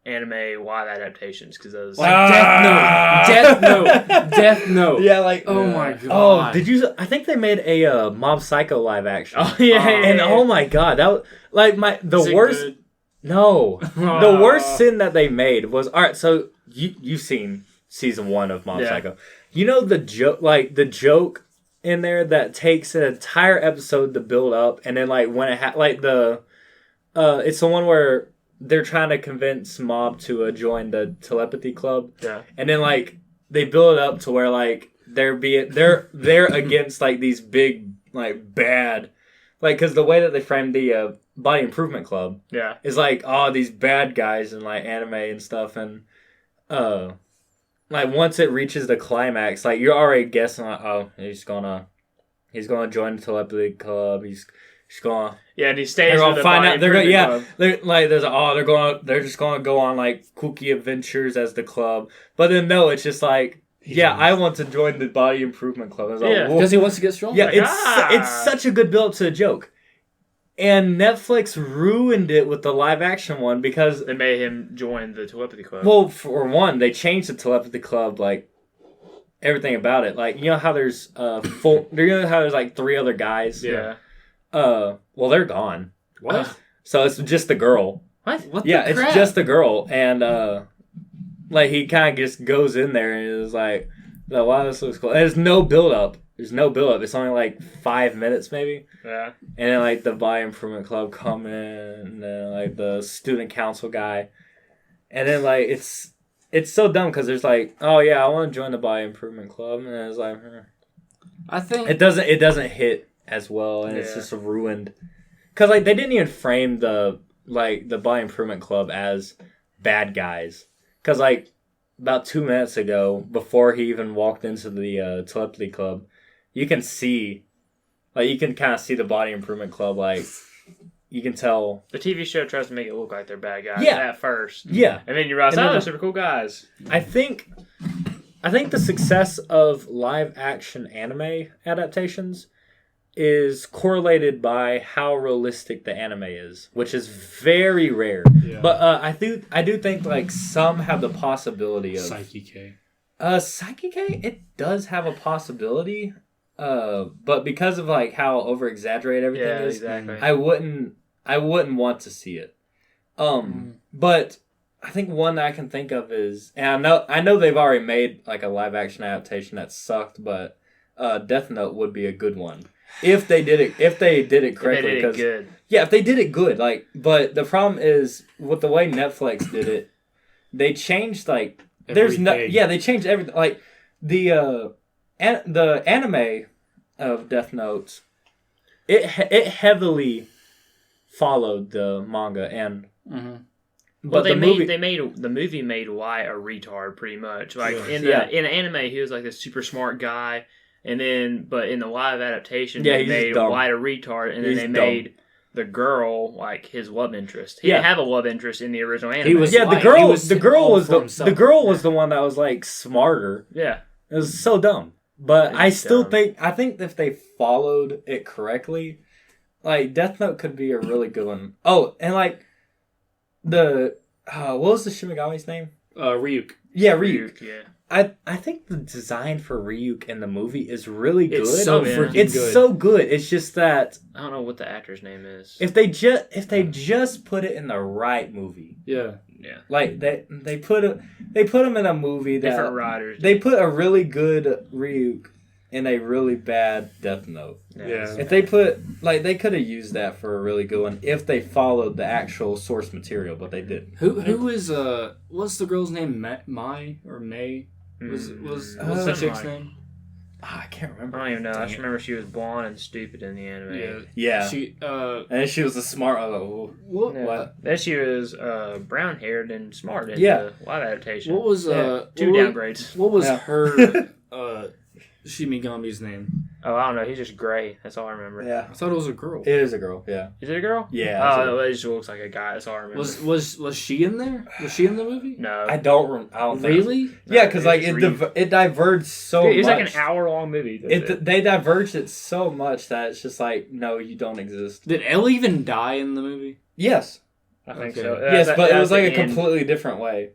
anime live adaptations because those Death Note. Yeah, like oh my god. Oh, did you? I think they made a Mob Psycho live action. Oh yeah, and oh my god, that was, like the worst. Good? No, the worst sin that they made was alright. So you've seen season 1 of Mob Psycho. You know the joke in there that takes an entire episode to build up, and then like when it it's the one where they're trying to convince Mob to join the telepathy club. Yeah. And then like they build it up to where like they're against like these big like bad like because the way that they framed the Body Improvement Club is like these bad guys in like anime and stuff, and like once it reaches the climax, like you're already guessing like he's gonna join the telepathy club. He's gonna and he stays. They're gonna find out. They're just gonna go on like kooky adventures as the club. But then no, it's just like I want to join the Body Improvement Club. Because he wants to get strong. Yeah, it's such a good build up to a joke. And Netflix ruined it with the live action one because they made him join the telepathy club. Well, for one, they changed the telepathy club like everything about it. Like you know how there's like 3 other guys. Yeah. Well, they're gone. What? So it's just the girl. What? It's just the girl, and like he kind of just goes in there and is like, "Wow, this looks cool." And there's no build up. It's only like 5 minutes maybe. Yeah. And then like the Body Improvement Club come in, and then like the student council guy, and then like it's so dumb because there's like, "Oh yeah, I want to join the Body Improvement Club," and it's like, I think it doesn't hit as well, and it's just ruined because like they didn't even frame the Body Improvement Club as bad guys because like about 2 minutes ago before he even walked into the telepathy club, you can kind of see the Body Improvement Club, like you can tell the TV show tries to make it look like they're bad guys at first, and then you realize they're super cool guys. I think the success of live action anime adaptations is correlated by how realistic the anime is, which is very rare. Yeah. But I do think like some have the possibility of Psyche-K. Psyche-K, it does have a possibility. But because of like how over exaggerated everything is, exactly. I wouldn't want to see it. But I think one that I can think of is, and I know they've already made like a live action adaptation that sucked, but Death Note would be a good one. If they did it correctly, if they did it good, like, but the problem is with the way Netflix did it, they changed like they changed everything. Like the anime of Death Note, it heavily followed the manga and. Mm-hmm. But the movie made Light a retard pretty much. Like in anime, he was like this super smart guy. And then, but in the live adaptation, they made White a retard, and then they made the girl like his love interest. He didn't have a love interest in the original anime. The girl was the one that was like smarter. Yeah, it was so dumb. But I think if they followed it correctly, like Death Note could be a really good one. Oh, and like the what was the Shimigami's name? Ryuk. Yeah, Ryuk. Yeah. I think the design for Ryuk in the movie is really good. It's so freaking it's good. so good. It's just that I don't know what the actor's name is. if they just put it in the right movie, Yeah. like they put him in a movie that Different writers. they put a really good Ryuk in a really bad Death Note. Yeah. If they put they could have used that for a really good one if they followed the actual source material, but they didn't. Who is what's the girl's name? Mai or May? What's the chick's name? I can't remember. I don't even know. I just remember she was blonde and stupid in the anime. Yeah. She and then she was a smart. What? Then she was brown haired and smart in Yeah. the live adaptation. What was Two downgrades. What was Yeah. her Shimigami's name? Oh, I don't know. He's just gray. That's all I remember. Yeah. I thought it was a girl. It is a girl. Yeah. Is it a girl? Yeah. Oh, it just looks like a guy. That's all I remember. Was she in there? Was she in the movie? No. I don't think so. Really? Yeah, because like It's it diverged so Dude, it's much. like an hour-long movie. They diverged it so much that it's just like, no, you don't exist. Did Elle even die in the movie? Yes. I think Okay. so. Yes, but it was like a the end. completely different way.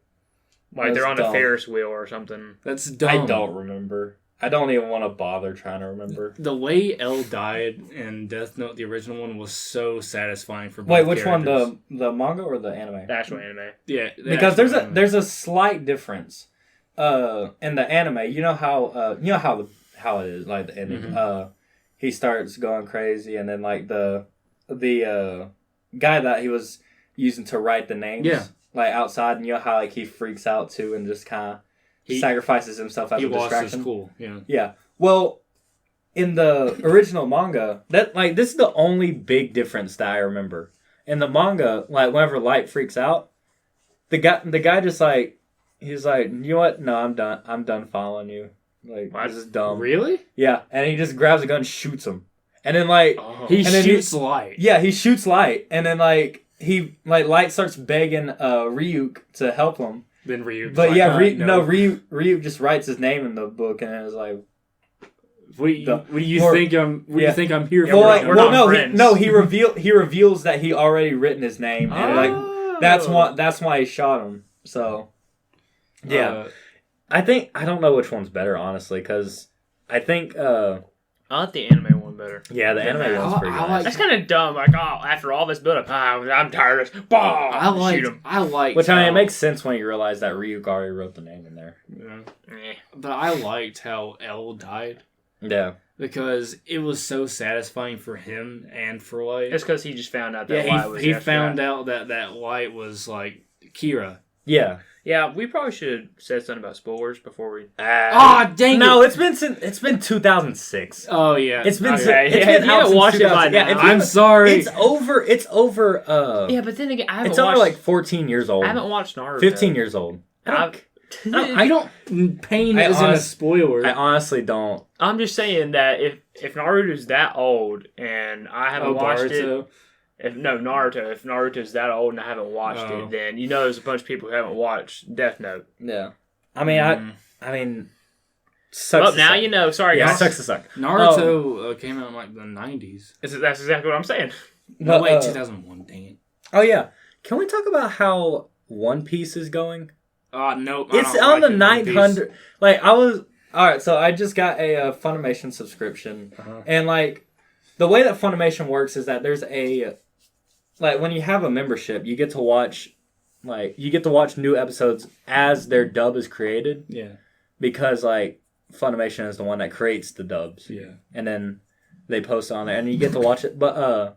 Like they're on That's a dumb. Ferris wheel or something. That's dumb. I don't remember. I don't even want to bother trying to remember. The way Elle died in Death Note, the original one, was so satisfying for both Wait, which characters. one? The manga or the anime? The actual anime. Yeah, the Because actual anime. there's a slight difference. In the anime, you know how it is, like the ending. Mhm. He starts going crazy, and then like the guy that he was using to write the names, Yeah. like outside, and you know how like he freaks out too, and just kind of sacrifices himself as he a lost distraction. his cool. Yeah. Yeah. Well, in the original manga, this is the only big difference that I remember. In the manga, like whenever Light freaks out, the guy just like he's like, you know what? No, I'm done. I'm done following you. Like What? this is dumb. Really? Yeah, and he just grabs a gun, and shoots him, and then like He And then shoots Light. yeah, he shoots Light, and then like Light starts begging Ryuk to help him. Then Ryuk. But yeah, no. Ryuk just writes his name in the book, and it was like, What do you think I'm? What do you think I'm here Yeah, for? we're not no, friends. he reveals that he already written his name, and like that's why he shot him. So yeah, I don't know which one's better, honestly, because I think I like the anime one better. yeah, the anime one's pretty I nice. like- That's kind of dumb. Like, after all this build-up, I'm tired of this. Shoot him. I like. Which I mean, it makes sense when you realize that Ryuk already wrote the name in there. Yeah. Eh. But I liked how Elle died Yeah, because it was so satisfying for him and for Light. It's because he just found out that Yeah, Light was he after found that. out that Light was like Kira. yeah. Yeah, we probably should have said something about spoilers before we. Ah, dang no, it! it's been 2006. Oh yeah, It's been Okay, it's yeah, been if you out haven't since watched it by 2000. Yeah, now, if you- I'm sorry. It's over. Yeah, but then again, I haven't It's over watched. like 14 years old. I haven't watched Naruto. 15 years old. I don't. Pain I isn't a honest- spoiler. I honestly don't. I'm just saying that if Naruto's that old and I haven't watched Boruto. it. If Naruto's that old and I haven't watched Oh. it, then there's a bunch of people who haven't watched Death Note. Yeah. I mean, Mm. I mean, sucks. Well, to now suck. you know. Sorry, Yeah, guys. sucks to suck. Naruto came out in like the 90s. That's exactly what I'm saying. No, But, wait, 2001. Dang it. Oh yeah. Can we talk about how One Piece is going? Nope. It's on the 900. Like all right. So I just got a Funimation subscription, Uh-huh. and like the way that Funimation works is that there's a when you have a membership, you get to watch new episodes as their dub is created, Yeah. because like Funimation is the one that creates the dubs, Yeah. and then they post it on there, and you get to watch it. But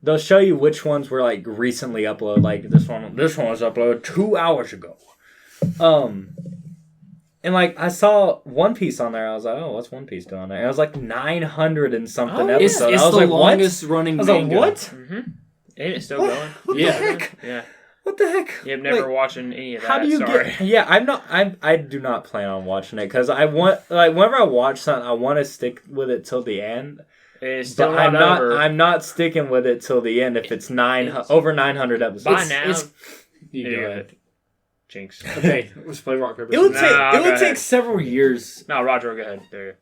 they'll show you which ones were like recently uploaded. Like this one was uploaded 2 hours ago. And like I saw One Piece on there, I was like, oh, what's One Piece doing on there? And it was like 900 and something Oh, yeah. episodes. It's I was the like, longest running what? I was manga. like, what? Mm-hmm. Ain't it still What? going? What Yeah. the heck? Yeah. What the heck? You've never Like, watching any of that. how do you sorry. get? Yeah, I do not plan on watching it because I want whenever I watch something, I want to stick with it till the end. It's still But not over. I'm not sticking with it till the end if it's over 900 episodes. By now. You Yeah. go ahead. Jinx. Okay, let's play rock paper It would scissors. take Nah, it go would take ahead. several years. No, Roger, go ahead. There you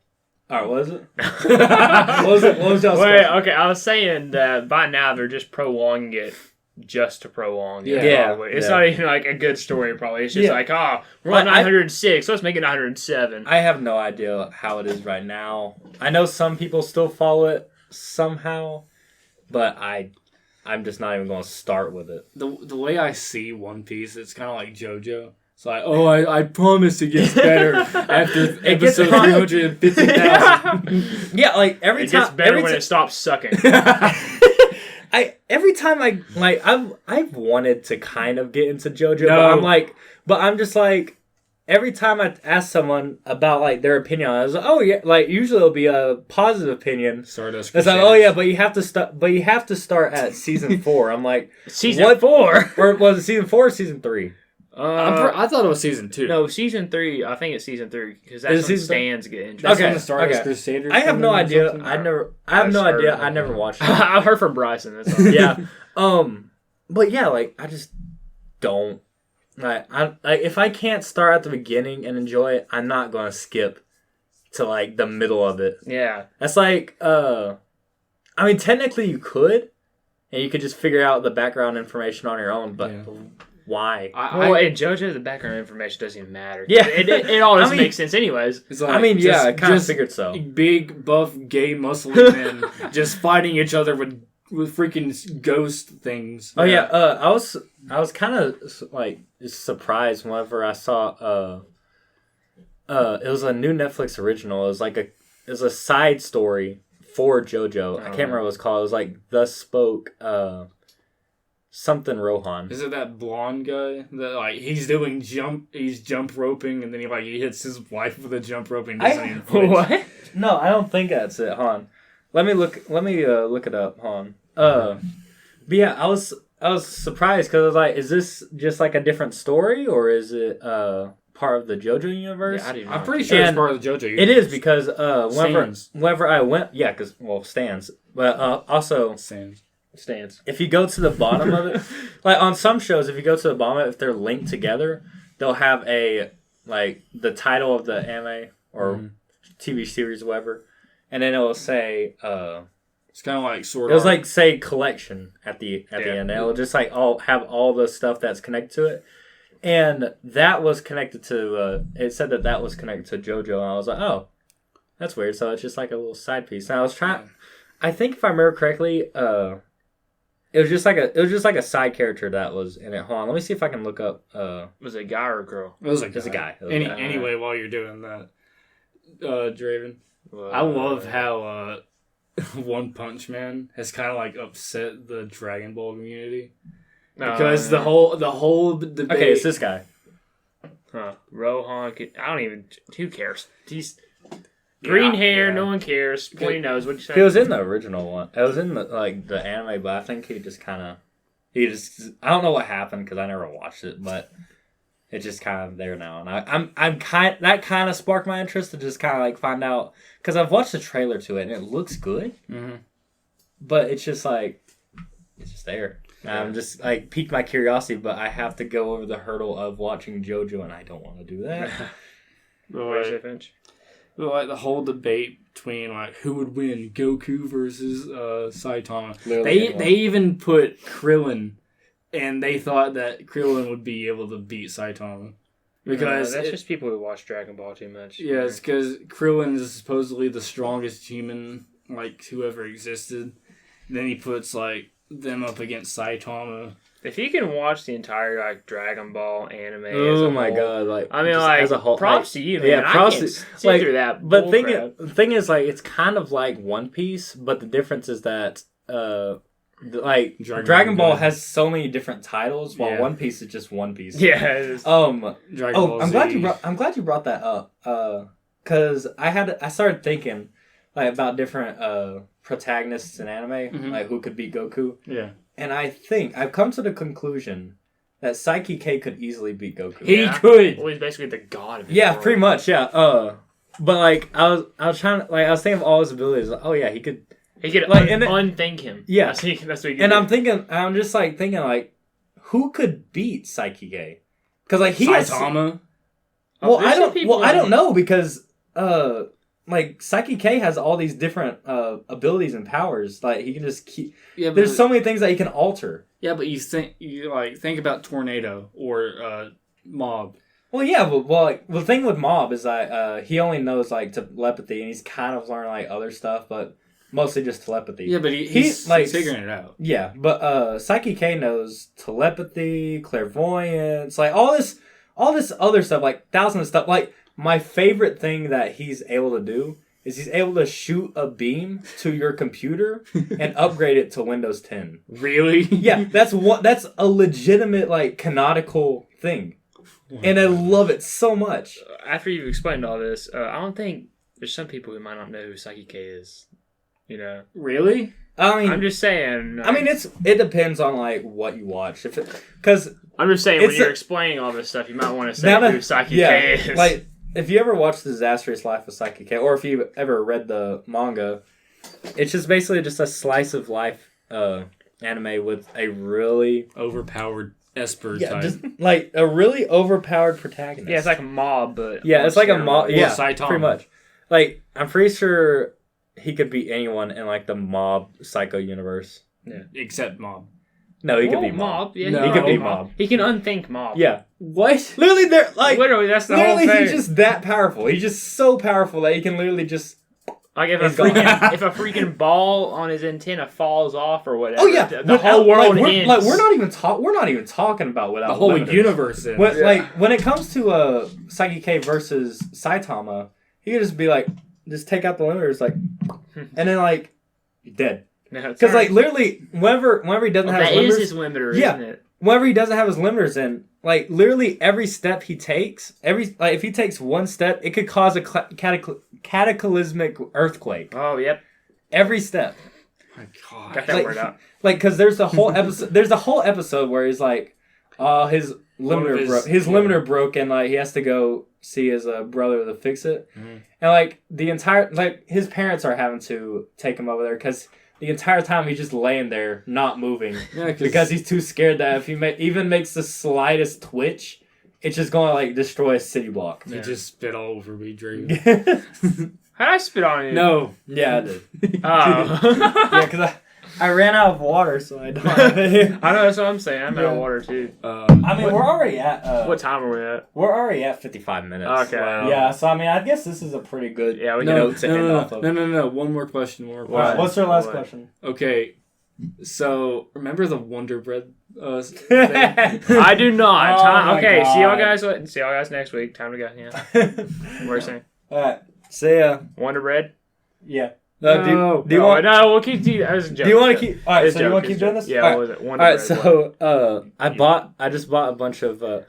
Alright, what is it? What was y'all's Wait, okay, I was saying that by now they're just prolonging it just to prolong it. Yeah. It's not even like a good story, probably. It's just like, we're on 906, let's make it 907. I have no idea how it is right now. I know some people still follow it somehow, but I'm just not even going to start with it. The way I see One Piece, it's kind of like JoJo. It's like, I promise it gets better after episode 350,000. Yeah, like every time. It gets better when it stops sucking. Every time I've wanted to kind of get into JoJo, but I'm just like, every time I ask someone about like their opinion on it, I was like, oh yeah, like usually it'll be a positive opinion. Stardust It's like, oh yeah, but you have to start at season 4. I'm like, season 4? Or was it season 4 or season 3? I thought it was season 2. No, season 3. I think it's season 3 because that's when Stans get injured. That's when the Stardust Crusaders. I have no idea. I never watched it. I've heard from Bryson. That's all. Yeah. But yeah, like I just don't. Like if I can't start at the beginning and enjoy it, I'm not gonna skip to like the middle of it. Yeah. That's like I mean technically you could, and you could just figure out the background information on your own, but why? In JoJo the background information doesn't even matter. Yeah. It all doesn't make sense anyways. It's like, I mean, yeah, I kind of figured so. Big buff gay muscly men just fighting each other with freaking ghost things. Oh yeah, I was kind of like surprised whenever I saw it was a new Netflix original. It was a side story for JoJo. I can't remember what it was called. It was like Thus Spoke something Rohan. Is it that blonde guy that like he's jump roping and then he hits his wife with a jump rope and doesn't even flinch? What? No, I don't think that's it, Han. Let me look it up, Han. But yeah, I was surprised because I was like, is this just like a different story or is it part of the JoJo universe? Yeah, I'm pretty sure it's part of the JoJo universe. It is because whenever I went, yeah, because Stans, but also Stans. If you go to the bottom of it, like on some shows, if you go to the bottom of it, if they're linked together, they'll have the title of the anime or TV series or whatever, and then it will say it's kind of like Sword Art. It was like say collection at the end. It'll just like have all the stuff that's connected to it, and that was connected to. It said that was connected to JoJo, and I was like, oh, that's weird. So it's just like a little side piece. And I was trying. I think if I remember correctly, it was just like a side character that was in it. Hold on, let me see if I can look up. Was it a guy or a girl? It was a guy. Anyway, while you're doing that, Draven, I love how One Punch Man has kind of like upset the Dragon Ball community because the whole debate. Okay, it's this guy. Rohan. I don't even. Who cares? He's green hair. Yeah. No one cares. Pointy nose. What'd you say? He was in the original one. It was in the anime, but I think he just I don't know what happened because I never watched it, but it's just kind of there now, and that kind of sparked my interest to just kind of like find out because I've watched the trailer to it and it looks good, but it's just there. Yeah. I'm just like piqued my curiosity, but I have to go over the hurdle of watching JoJo, and I don't want to do that. Like the whole debate between like who would win, Goku versus Saitama. They even put Krillin, and they thought that Krillin would be able to beat Saitama because that's just people who watch Dragon Ball too much. Yeah, it's because Krillin is supposedly the strongest human like who ever existed. And then he puts like them up against Saitama. If you can watch the entire like Dragon Ball anime, god! Like I mean, like as a whole, props to you, man. Yeah, props I can't see through that. But the thing is, like, it's kind of like One Piece, but the difference is that, Dragon Ball has so many different titles, while One Piece is just One Piece. Yeah. Dragon Ball Z. I'm glad you brought that up. Because I started thinking like about different protagonists in anime, like who could beat Goku. Yeah. And I think I've come to the conclusion that Psyche K could easily beat Goku. He could. Well, he's basically the god of his Yeah, world. pretty much. Yeah. But like I was trying to I was thinking of all his abilities. Like, oh yeah, he could. He could like unthink him. Yeah, that's what he could and do. I'm just like thinking like, who could beat Psyche K? Because like he Saitama. I don't know because like Psyche K has all these different abilities and powers. Like he can just keep. Yeah, there's so many things that he can alter. Yeah, but you think about Tornado or Mob. Well, yeah, but like, the thing with Mob is that he only knows like telepathy, and he's kind of learning like other stuff, but motly just telepathy. Yeah, but he's like figuring it out. Yeah, but Psyche K knows telepathy, clairvoyance, like all this other stuff, like thousands of stuff. Like my favorite thing that he's able to do is he's able to shoot a beam to your computer and upgrade it to Windows 10. Really? Yeah, that's a legitimate like canonical thing. And I love it so much. After you've explained all this, I don't think there's some people who might not know who Psyche K is. You know? Really? I mean, I'm just saying. I mean, it depends on like what you watch. Because I'm just saying when you're explaining all this stuff, you might want to say who Psyche K is. Like if you ever watched The Disastrous Life of Psyche K, or if you've ever read the manga, it's just basically just a slice of life anime with a really overpowered Esper type. Just like a really overpowered protagonist. Yeah, it's like a mob, but it's like a mob. Yeah, Saitama. Pretty much. Like I'm pretty sure he could beat anyone in like the Mob Psycho universe. Yeah, except Mob. No, he could be Mob. Yeah, he could be Mob. He can unthink Mob. Yeah. What? Literally, they're like literally that's the whole thing. He's just that powerful. He's just so powerful that he can literally just. Like if a freaking ball on his antenna falls off or whatever. Oh yeah, the whole world ends. Like we're not even talking about without the whole limiters. universe. Like when it comes to Psyche K versus Saitama, he could just be like, just take out the limiters, like, and then like, you're dead. Because like literally, whenever he doesn't have his limiters, that is his limiter, isn't it? Whenever he doesn't have his limiters in, like literally every step he takes, if he takes one step, it could cause a cataclysmic earthquake. Oh, yep. Every step. My God. Got that word out. Like, because there's a whole episode. There's a whole episode where he's like, his limiter broke, and like he has to go see his brother to fix it, and like the entire his parents are having to take him over there because. The entire time he's just laying there, not moving, because he's too scared that if he even makes the slightest twitch, it's just going to like destroy a city block. You just spit all over me, Drew. How'd I spit on you? No. Yeah, I did. Oh. Yeah, because I ran out of water, so I don't. I know, that's what I'm saying. I'm out of water too. I mean, we're already at. What time are we at? We're already at 55 minutes. Okay. Wow. Yeah, so I mean, I guess this is a pretty good. Yeah, we No. can. One more question. What's our last question? Okay, so remember the Wonder Bread thing? I do not. Oh okay, God. see y'all guys next week. Time to go. Yeah. We're saying. All right. See ya. Wonder Bread. Yeah. No, do you want? No, we'll keep. Do you want to keep? All right. So you want to keep doing this? Yeah. All right. What was it? Wonder All right. Bread, So I just bought a bunch of. All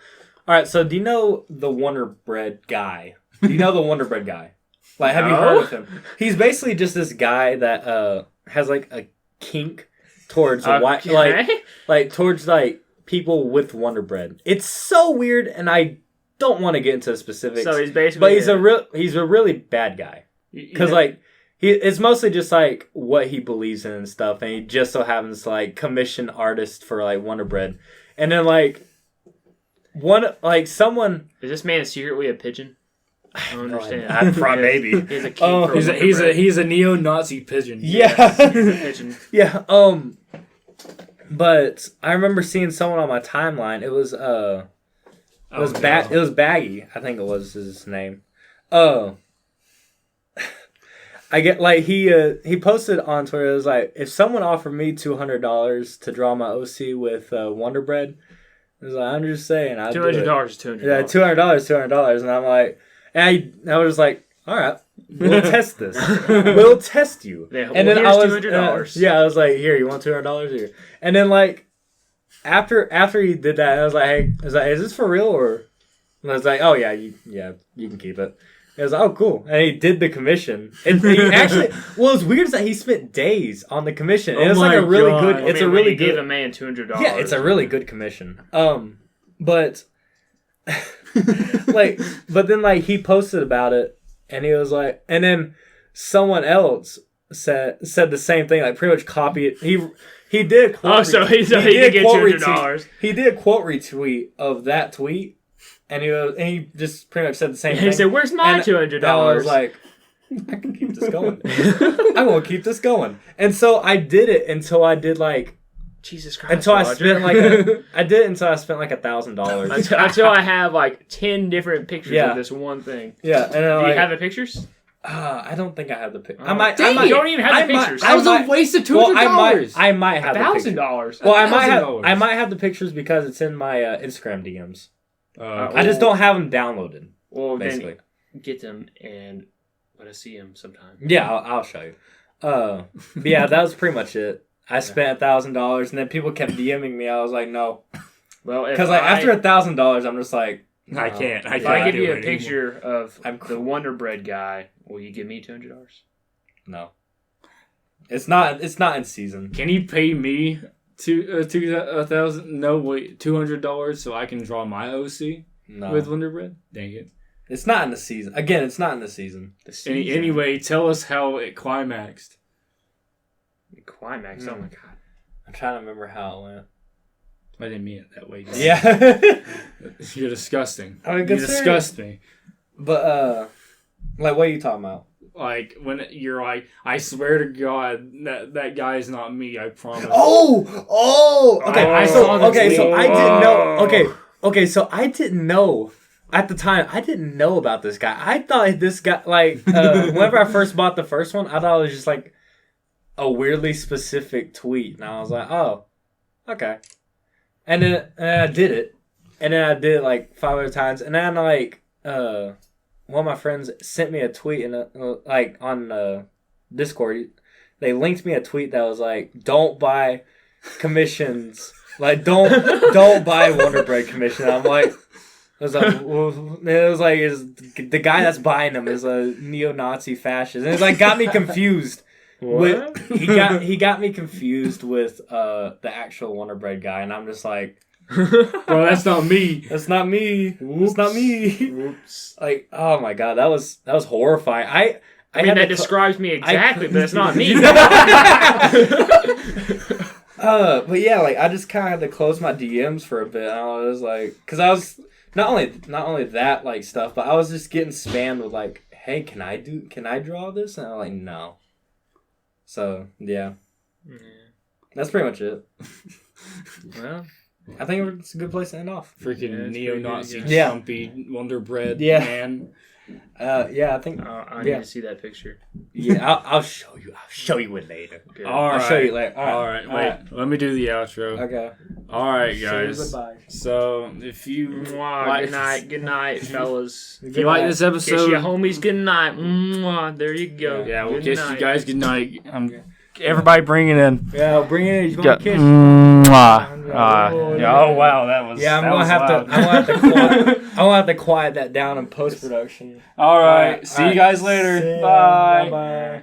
right. So do you know the Wonder Bread guy? Do you know the Wonder Bread guy? Like, have you heard of him? He's basically just this guy that has like a kink towards white, like towards like people with Wonder Bread. It's so weird, and I don't want to get into specifics. So he's basically, but he's a really bad guy because like. It's mostly just like what he believes in and stuff, and he just so happens to like commission artists for like Wonder Bread, and then like someone. Is this man secretly a pigeon? I don't understand. Maybe he's a king. He's a neo-Nazi pigeon. Yeah, pigeon. Yeah. But I remember seeing someone on my timeline. It was it was Baggy. I think it was his name. I get like he posted on Twitter. It was like, if someone offered me $200 to draw my OC with Wonder Bread, it was like, I'm just saying, $200 is $200. Yeah, $200, and I'm like, and I was like, all right, we'll test this. We'll test you. Yeah, and then here's $200. I was like, here, you want $200 here? And then like after he did that, I was like, hey, is this for real or? And I was like, oh yeah, you can keep it. It was like, oh, cool. And he did the commission. He actually, what's weird is that he spent days on the commission. It was like a really good. It's a really good. Give a man $200. Yeah, it's a really good commission. But like, but then like he posted about it, and he was like, and then someone else said the same thing, like pretty much copied it. He did a quote. Oh, so he did get $200. He did a quote retweet of that tweet. And he just pretty much said the same thing. He said, "Where's my $200?" I was like, I can keep this going. I'm gonna keep this going. And so I did it until I did like Jesus Christ. until I spent like I did it until I spent like $1,000. Until I have like 10 different pictures of this one thing. Yeah, and do you have the pictures? I don't think I have the pictures. You don't even have the pictures. That was a waste of $200. I might have $1,000. Well, I might have the pictures because it's in my Instagram DMs. I just don't have them downloaded. Well, basically, then get them and let us see them sometime. Yeah, I'll show you. But yeah, that was pretty much it. I spent $1,000, and then people kept DMing me. I was like, no. Well, because like after $1,000, I'm just like, no. I can't. If I give you a picture of the Wonder Bread guy, will you give me $200? No. It's not in season. Can you pay me $200 so I can draw my OC with Wonder Bread? Dang it. It's not in the season. Again, it's not in the season. Anyway, tell us how it climaxed. Climax? Oh my god. I'm trying to remember how it went. I didn't mean it that way. Yeah. You're disgusting. I mean, you disgust me. But, like, what are you talking about? Like, when you're like, I swear to God, that guy is not me, I promise. Oh! Okay, so I didn't know. Okay, so I didn't know. At the time, I didn't know about this guy. I thought this guy, like, whenever I first bought the first one, I thought it was just, like, a weirdly specific tweet. And I was like, oh, okay. And then I did it. And then I did it, like, 5 other times. And then, like, one of my friends sent me a tweet, and like, on Discord. They linked me a tweet that was like, don't buy commissions. Like, don't buy Wonder Bread commission. I'm like... It was like the guy that's buying them is a neo-Nazi fascist, and it's like got me confused. What? He got me confused with the actual Wonder Bread guy, and I'm just like, bro, that's not me. That's not me. It's not me. Whoops. Like, oh my god, that was horrifying. I mean that describes me exactly, but it's not me. But yeah, like I just kind of had to close my DMs for a bit. And I was like, because I was. Not only that like stuff, but I was just getting spammed with like, hey, can I draw this? And I'm like, no. So yeah. That's pretty much it. Well, I think it's a good place to end off. Freaking neo-Nazi chumpy Wonder Bread man. Yeah, I think. I need to see that picture. Yeah, I'll show you. I'll show you it later. Okay. I'll show you later. All right. Wait. Let me do the outro. Okay. All right, guys. Goodbye. So if you good night, fellas. If you like this episode, kiss your homies good night. There you go. Yeah, we'll kiss you guys good night. Everybody bring it in. Yeah, I'll bring it in. He's gonna kiss. Oh wow, that was. Yeah, I'm gonna have to quiet that down in post production. All right. See you guys later. Bye. Bye.